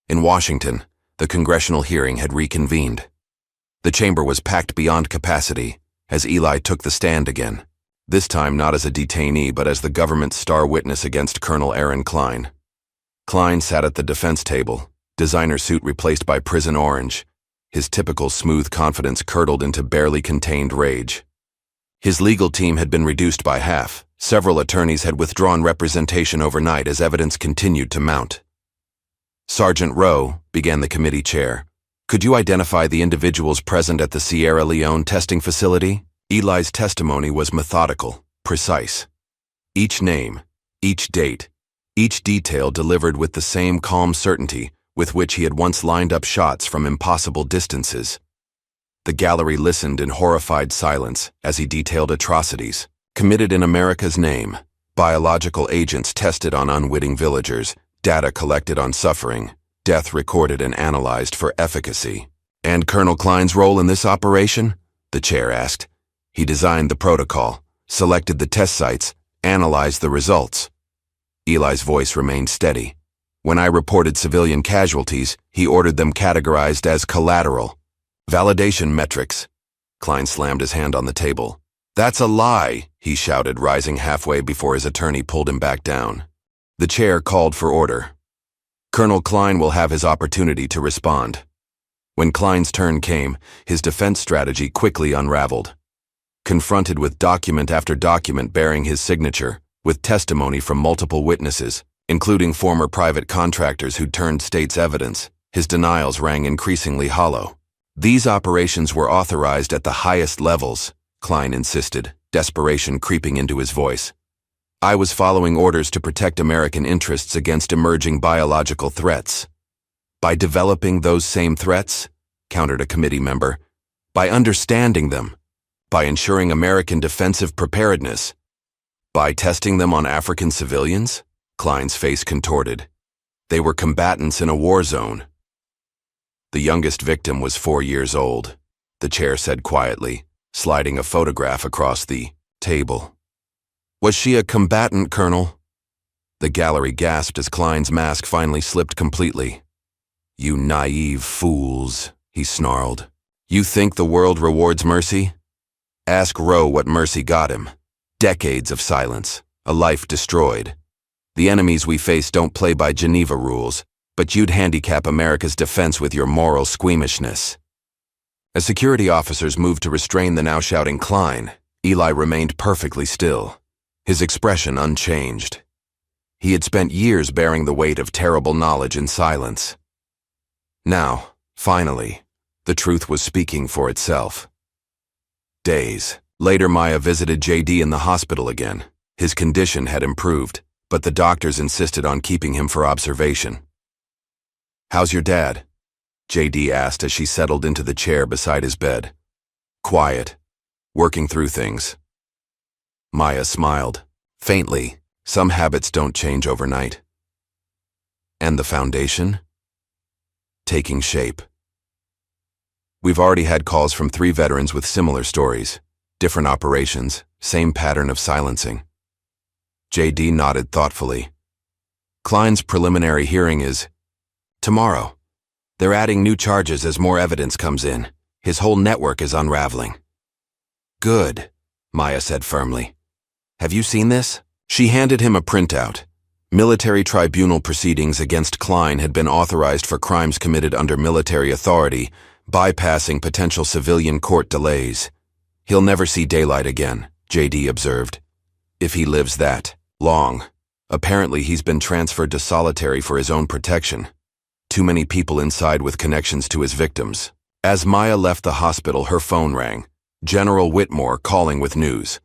In Washington, the congressional hearing had reconvened. The chamber was packed beyond capacity as Eli took the stand again, this time not as a detainee but as the government's star witness against Colonel Aaron Klein. Klein sat at the defense table, designer suit replaced by prison orange. His typical smooth confidence curdled into barely contained rage. His legal team had been reduced by half. Several attorneys had withdrawn representation overnight as evidence continued to mount. Sergeant Rowe, began the committee chair, could you identify the individuals present at the Sierra Leone testing facility? Eli's testimony was methodical, precise. Each name, each date, each detail delivered with the same calm certainty with which he had once lined up shots from impossible distances. The gallery listened in horrified silence as he detailed atrocities committed in America's name, biological agents tested on unwitting villagers, data collected on suffering, death recorded and analyzed for efficacy. And Colonel Klein's role in this operation? The chair asked. He designed the protocol, selected the test sites, analyzed the results. Eli's voice remained steady. When I reported civilian casualties, he ordered them categorized as collateral. Validation metrics. Klein slammed his hand on the table. That's a lie, he shouted, rising halfway before his attorney pulled him back down. The chair called for order. Colonel Klein will have his opportunity to respond. When Klein's turn came, his defense strategy quickly unraveled. Confronted with document after document bearing his signature, with testimony from multiple witnesses, including former private contractors who turned state's evidence, his denials rang increasingly hollow. These operations were authorized at the highest levels, Klein insisted, desperation creeping into his voice. I was following orders to protect American interests against emerging biological threats. By developing those same threats, countered a committee member, by understanding them, by ensuring American defensive preparedness, by testing them on African civilians? Klein's face contorted. They were combatants in a war zone. The youngest victim was 4 years old, the chair said quietly, sliding a photograph across the table. Was she a combatant, Colonel? The gallery gasped as Klein's mask finally slipped completely. You naive fools, he snarled. You think the world rewards mercy? Ask Rowe what mercy got him. Decades of silence, a life destroyed. The enemies we face don't play by Geneva rules, but you'd handicap America's defense with your moral squeamishness. As security officers moved to restrain the now shouting Klein, Eli remained perfectly still, his expression unchanged. He had spent years bearing the weight of terrible knowledge in silence. Now, finally, the truth was speaking for itself. Days later, Maya visited JD in the hospital again. His condition had improved, but the doctors insisted on keeping him for observation. How's your dad? JD asked as she settled into the chair beside his bed. Quiet, working through things. Maya smiled, faintly. Some habits don't change overnight. And the foundation? Taking shape. We've already had calls from 3 veterans with similar stories, different operations, same pattern of silencing. JD nodded thoughtfully. Klein's preliminary hearing is tomorrow. They're adding new charges as more evidence comes in. His whole network is unraveling. Good, Maya said firmly. Have you seen this? She handed him a printout. Military tribunal proceedings against Klein had been authorized for crimes committed under military authority, bypassing potential civilian court delays. He'll never see daylight again, JD observed. If he lives that long. Apparently he's been transferred to solitary for his own protection. Too many people inside with connections to his victims. As Maya left the hospital, her phone rang. General Whitmore calling with news.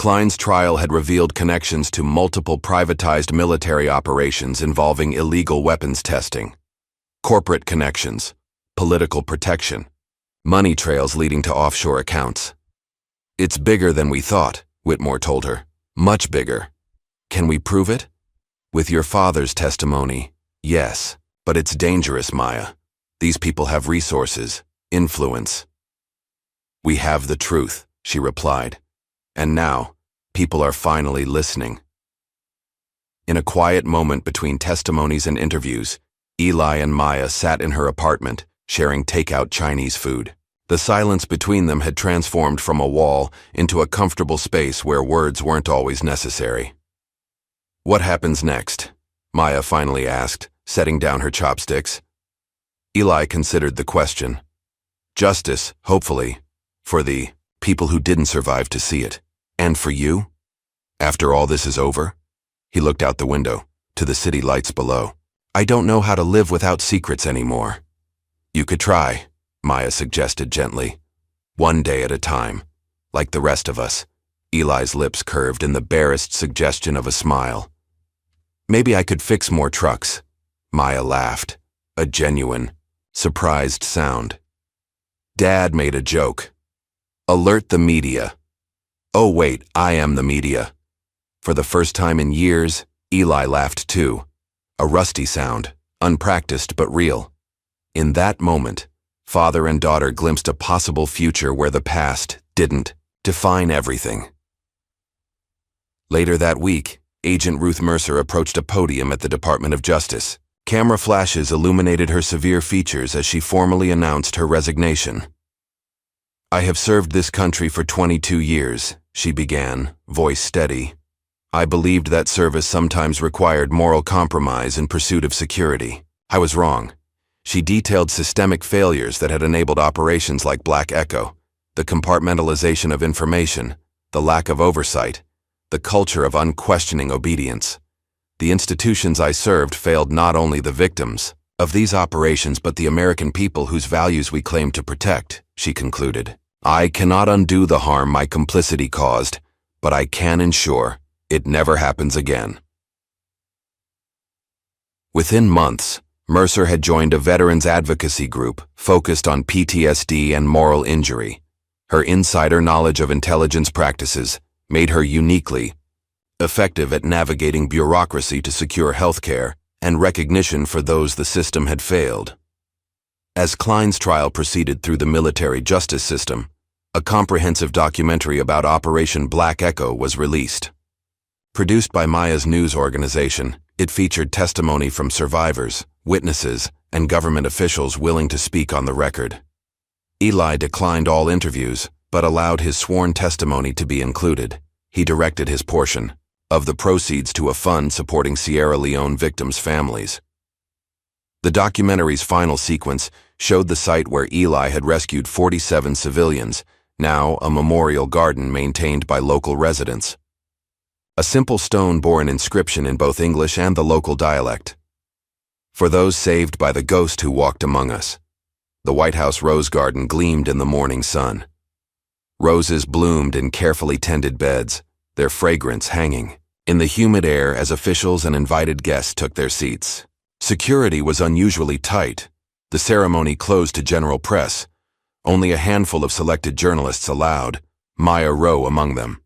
Klein's trial had revealed connections to multiple privatized military operations involving illegal weapons testing, corporate connections, political protection, money trails leading to offshore accounts. It's bigger than we thought, Whitmore told her. Much bigger. Can we prove it? With your father's testimony, yes, but it's dangerous, Maya. These people have resources, influence. We have the truth, she replied. And now, people are finally listening. In a quiet moment between testimonies and interviews, Eli and Maya sat in her apartment, sharing takeout Chinese food. The silence between them had transformed from a wall into a comfortable space where words weren't always necessary. What happens next? Maya finally asked, setting down her chopsticks. Eli considered the question. Justice, hopefully, for the people who didn't survive to see it. And for you? After all this is over? He looked out the window, to the city lights below. I don't know how to live without secrets anymore. You could try, Maya suggested gently. One day at a time, like the rest of us. Eli's lips curved in the barest suggestion of a smile. Maybe I could fix more trucks. Maya laughed, a genuine, surprised sound. Dad made a joke. Alert the media. Oh wait, I am the media. For the first time in years, Eli laughed too. A rusty sound, unpracticed but real. In that moment, father and daughter glimpsed a possible future where the past didn't define everything. Later that week, Agent Ruth Mercer approached a podium at the Department of Justice. Camera flashes illuminated her severe features as she formally announced her resignation. I have served this country for 22 years, she began, voice steady. I believed that service sometimes required moral compromise in pursuit of security. I was wrong. She detailed systemic failures that had enabled operations like Black Echo, the compartmentalization of information, the lack of oversight, the culture of unquestioning obedience. The institutions I served failed not only the victims of these operations but the American people whose values we claim to protect, she concluded. I cannot undo the harm my complicity caused, but I can ensure it never happens again. Within months, Mercer had joined a veterans advocacy group focused on PTSD and moral injury. Her insider knowledge of intelligence practices made her uniquely effective at navigating bureaucracy to secure health care and recognition for those the system had failed. As Klein's trial proceeded through the military justice system, a comprehensive documentary about Operation Black Echo was released. Produced by Maya's news organization, it featured testimony from survivors, witnesses, and government officials willing to speak on the record. Eli declined all interviews, but allowed his sworn testimony to be included. He directed his portion of the proceeds to a fund supporting Sierra Leone victims' families. The documentary's final sequence showed the site where Eli had rescued 47 civilians, now a memorial garden maintained by local residents. A simple stone bore an inscription in both English and the local dialect. For those saved by the ghost who walked among us. The White House rose garden gleamed in the morning sun. Roses bloomed in carefully tended beds, their fragrance hanging in the humid air as officials and invited guests took their seats. Security was unusually tight. The ceremony closed to general press. Only a handful of selected journalists allowed, Maya Rowe among them.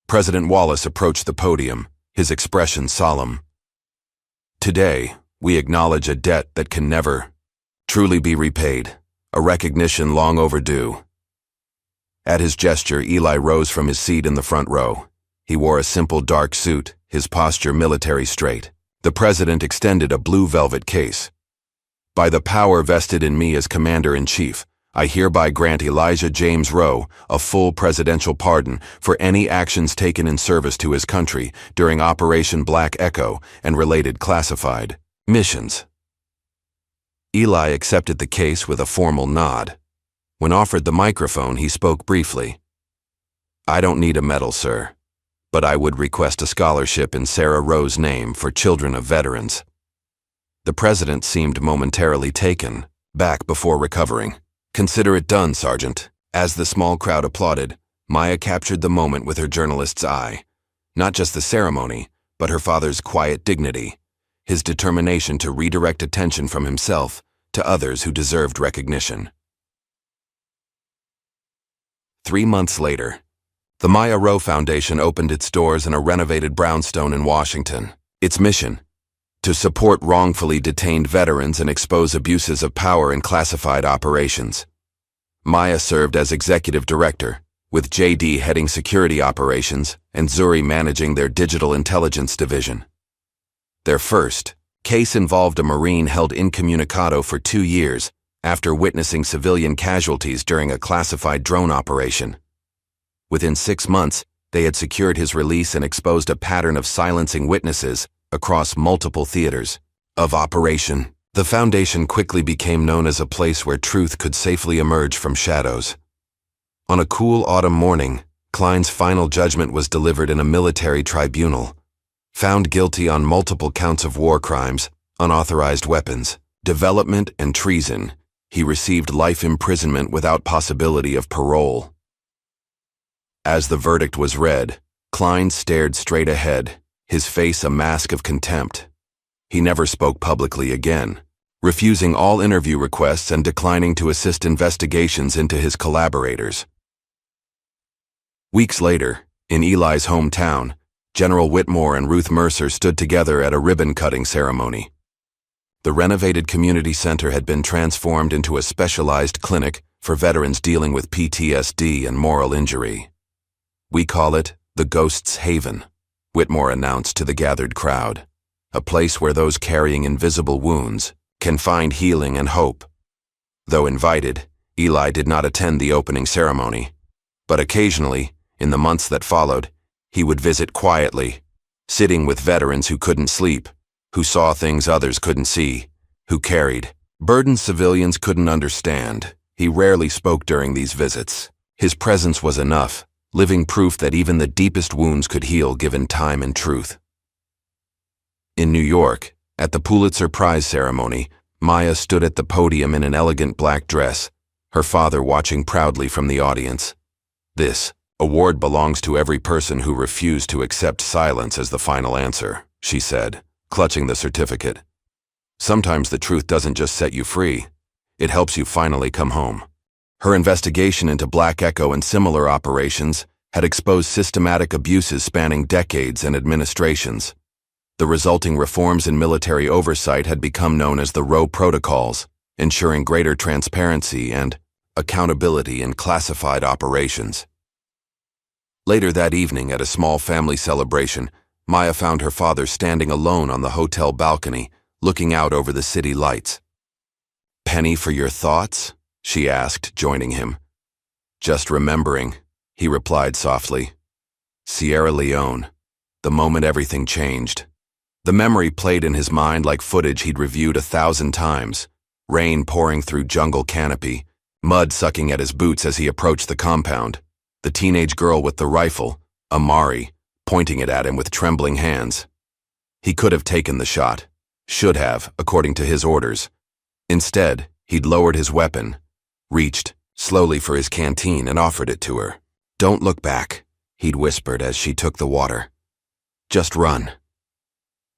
President Wallace approached the podium, his expression solemn. Today, we acknowledge a debt that can never truly be repaid, a recognition long overdue. At his gesture, Eli rose from his seat in the front row. He wore a simple dark suit, his posture military straight. The president extended a blue velvet case. By the power vested in me as Commander-in-Chief, I hereby grant Elijah James Rowe a full presidential pardon for any actions taken in service to his country during Operation Black Echo and related classified missions." Eli accepted the case with a formal nod. When offered the microphone, he spoke briefly. "I don't need a medal, sir, but I would request a scholarship in Sarah Rowe's name for children of veterans." The president seemed momentarily taken back before recovering. "Consider it done, Sergeant." As the small crowd applauded, Maya captured the moment with her journalist's eye. Not just the ceremony, but her father's quiet dignity, his determination to redirect attention from himself to others who deserved recognition. 3 months later, the Maya Rowe Foundation opened its doors in a renovated brownstone in Washington. Its mission: to support wrongfully detained veterans and expose abuses of power in classified operations. Maya served as executive director, with J.D. heading security operations and Zuri managing their digital intelligence division. Their first case involved a Marine held incommunicado for 2 years after witnessing civilian casualties during a classified drone operation. Within 6 months, they had secured his release and exposed a pattern of silencing witnesses across multiple theaters of operation. The foundation quickly became known as a place where truth could safely emerge from shadows. On a cool autumn morning, Klein's final judgment was delivered in a military tribunal. Found guilty on multiple counts of war crimes, unauthorized weapons, development, and treason, he received life imprisonment without possibility of parole. As the verdict was read, Klein stared straight ahead, his face a mask of contempt. He never spoke publicly again, refusing all interview requests and declining to assist investigations into his collaborators. Weeks later, in Eli's hometown, General Whitmore and Ruth Mercer stood together at a ribbon-cutting ceremony. The renovated community center had been transformed into a specialized clinic for veterans dealing with PTSD and moral injury. "We call it the Ghost's Haven," Whitmore announced to the gathered crowd, "a place where those carrying invisible wounds can find healing and hope." Though invited, Eli did not attend the opening ceremony, but occasionally, in the months that followed, he would visit quietly, sitting with veterans who couldn't sleep, who saw things others couldn't see, who carried burdens civilians couldn't understand. He rarely spoke during these visits. His presence was enough, living proof that even the deepest wounds could heal given time and truth. In New York, at the Pulitzer Prize ceremony, Maya stood at the podium in an elegant black dress, her father watching proudly from the audience. "This award belongs to every person who refused to accept silence as the final answer," she said, clutching the certificate. "Sometimes the truth doesn't just set you free, it helps you finally come home." Her investigation into Black Echo and similar operations had exposed systematic abuses spanning decades and administrations. The resulting reforms in military oversight had become known as the Rowe Protocols, ensuring greater transparency and accountability in classified operations. Later that evening, at a small family celebration, Maya found her father standing alone on the hotel balcony, looking out over the city lights. "Penny for your thoughts?" she asked, joining him. "Just remembering," he replied softly. "Sierra Leone, the moment everything changed." The memory played in his mind like footage he'd reviewed 1,000 times. Rain pouring through jungle canopy, mud sucking at his boots as he approached the compound, the teenage girl with the rifle, Amari, pointing it at him with trembling hands. He could have taken the shot, should have, according to his orders. Instead, he'd lowered his weapon, reached slowly for his canteen and offered it to her. "Don't look back," he'd whispered as she took the water. "Just run."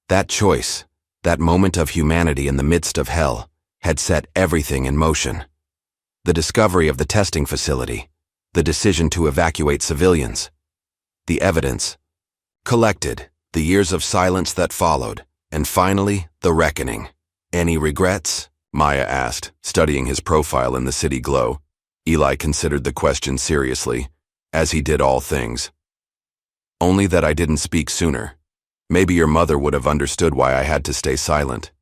That choice, that moment of humanity in the midst of hell, had set everything in motion. The discovery of the testing facility, the decision to evacuate civilians, the evidence collected, the years of silence that followed, and finally, the reckoning. "Any regrets?" Maya asked, studying his profile in the city glow. Eli considered the question seriously, as he did all things. "Only that I didn't speak sooner. Maybe your mother would have understood why I had to stay silent."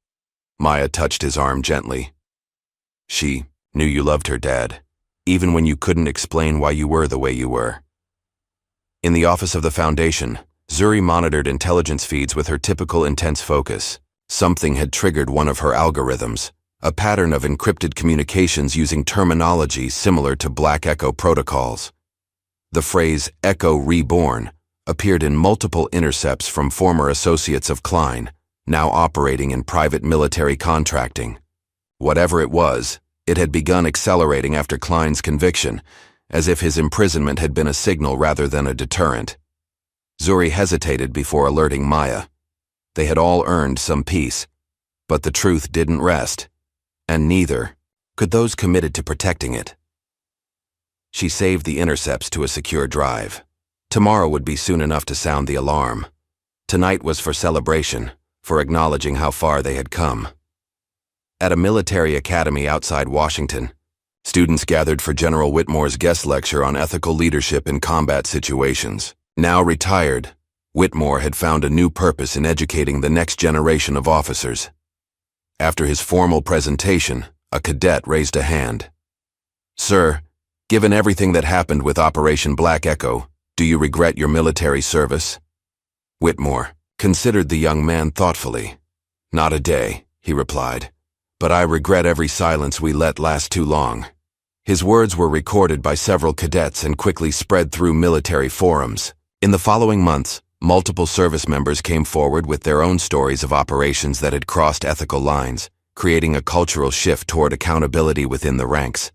Maya touched his arm gently. "She knew you loved her dad," even when you couldn't explain why you were the way you were. In the office of the Foundation, Zuri monitored intelligence feeds with her typical intense focus. Something had triggered one of her algorithms, a pattern of encrypted communications using terminology similar to Black Echo protocols. The phrase Echo Reborn appeared in multiple intercepts from former associates of Klein, now operating in private military contracting. Whatever it was, it had begun accelerating after Klein's conviction, as if his imprisonment had been a signal rather than a deterrent. Zuri hesitated before alerting Maya. They had all earned some peace, but the truth didn't rest, and neither could those committed to protecting it. She saved the intercepts to a secure drive. Tomorrow would be soon enough to sound the alarm. Tonight was for celebration, for acknowledging how far they had come. At a military academy outside Washington, students gathered for General Whitmore's guest lecture on ethical leadership in combat situations. Now retired, Whitmore had found a new purpose in educating the next generation of officers. After his formal presentation, a cadet raised a hand. "Sir, given everything that happened with Operation Black Echo, do you regret your military service?" Whitmore considered the young man thoughtfully. "Not a day," he replied, "but I regret every silence we let last too long." His words were recorded by several cadets and quickly spread through military forums. In the following months, multiple service members came forward with their own stories of operations that had crossed ethical lines, creating a cultural shift toward accountability within the ranks.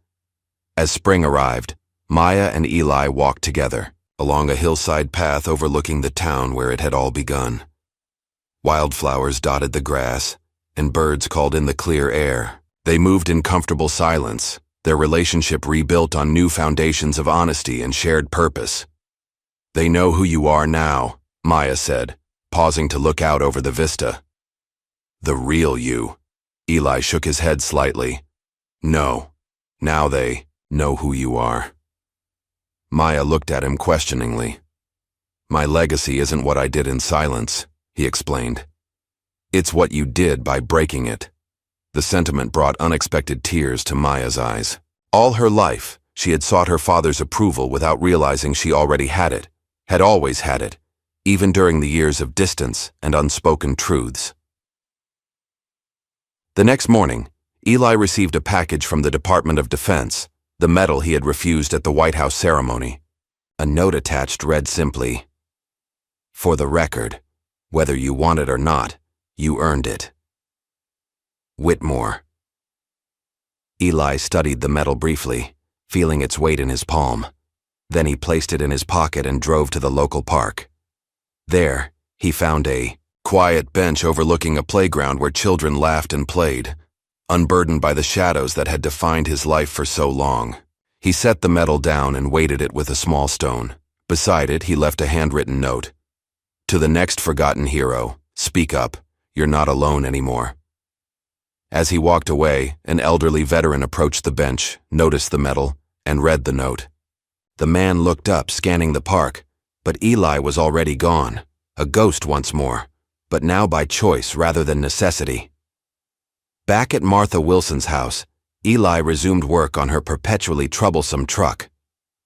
As spring arrived, Maya and Eli walked together, along a hillside path overlooking the town where it had all begun. Wildflowers dotted the grass, and birds called in the clear air. They moved in comfortable silence, their relationship rebuilt on new foundations of honesty and shared purpose. "They know who you are now," Maya said, pausing to look out over the vista. "The real you." Eli shook his head slightly. "No, now they know who you are." Maya looked at him questioningly. "My legacy isn't what I did in silence," he explained. "It's what you did by breaking it." The sentiment brought unexpected tears to Maya's eyes. All her life, she had sought her father's approval without realizing she already had it, had always had it, even during the years of distance and unspoken truths. The next morning, Eli received a package from the Department of Defense, the medal he had refused at the White House ceremony. A note attached read simply, "For the record, whether you want it or not, you earned it. Whitmore." Eli studied the medal briefly, feeling its weight in his palm. Then he placed it in his pocket and drove to the local park. There, he found a quiet bench overlooking a playground where children laughed and played, unburdened by the shadows that had defined his life for so long. He set the medal down and weighted it with a small stone. Beside it, he left a handwritten note. "To the next forgotten hero, speak up. You're not alone anymore." As he walked away, an elderly veteran approached the bench, noticed the medal, and read the note. The man looked up, scanning the park, but Eli was already gone, a ghost once more, but now by choice rather than necessity. Back at Martha Wilson's house, Eli resumed work on her perpetually troublesome truck.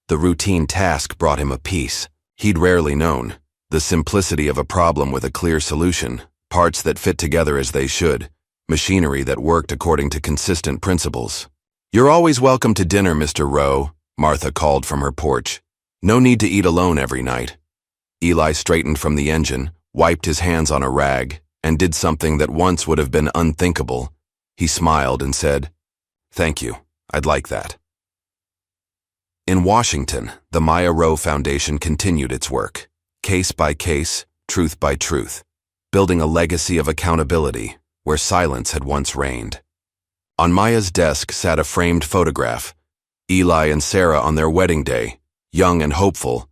The routine task brought him a peace he'd rarely known, the simplicity of a problem with a clear solution, parts that fit together as they should, machinery that worked according to consistent principles. "You're always welcome to dinner, Mr. Rowe," Martha called from her porch. "No need to eat alone every night." Eli straightened from the engine, wiped his hands on a rag, and did something that once would have been unthinkable. He smiled and said, "Thank you, I'd like that." In Washington, the Maya Rowe Foundation continued its work, case by case, truth by truth, building a legacy of accountability where silence had once reigned. On Maya's desk sat a framed photograph, Eli and Sarah on their wedding day, young and hopeful,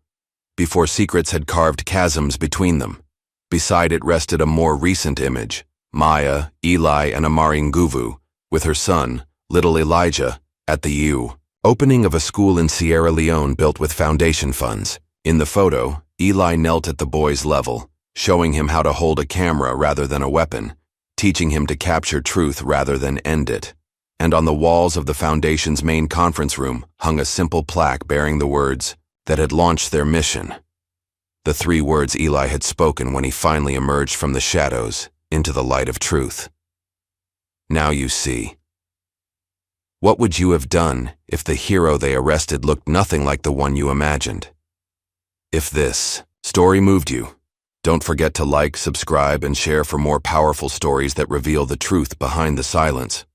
before secrets had carved chasms between them. Beside it rested a more recent image, Maya, Eli, and Amari Nguvu, with her son, little Elijah, at the opening of a school in Sierra Leone built with foundation funds. In the photo, Eli knelt at the boy's level, showing him how to hold a camera rather than a weapon, teaching him to capture truth rather than end it. and on the walls of the Foundation's main conference room hung a simple plaque bearing the words that had launched their mission. The 3 words Eli had spoken when he finally emerged from the shadows into the light of truth. Now you see. What would you have done if the hero they arrested looked nothing like the one you imagined? If this story moved you, don't forget to like, subscribe, and share for more powerful stories that reveal the truth behind the silence.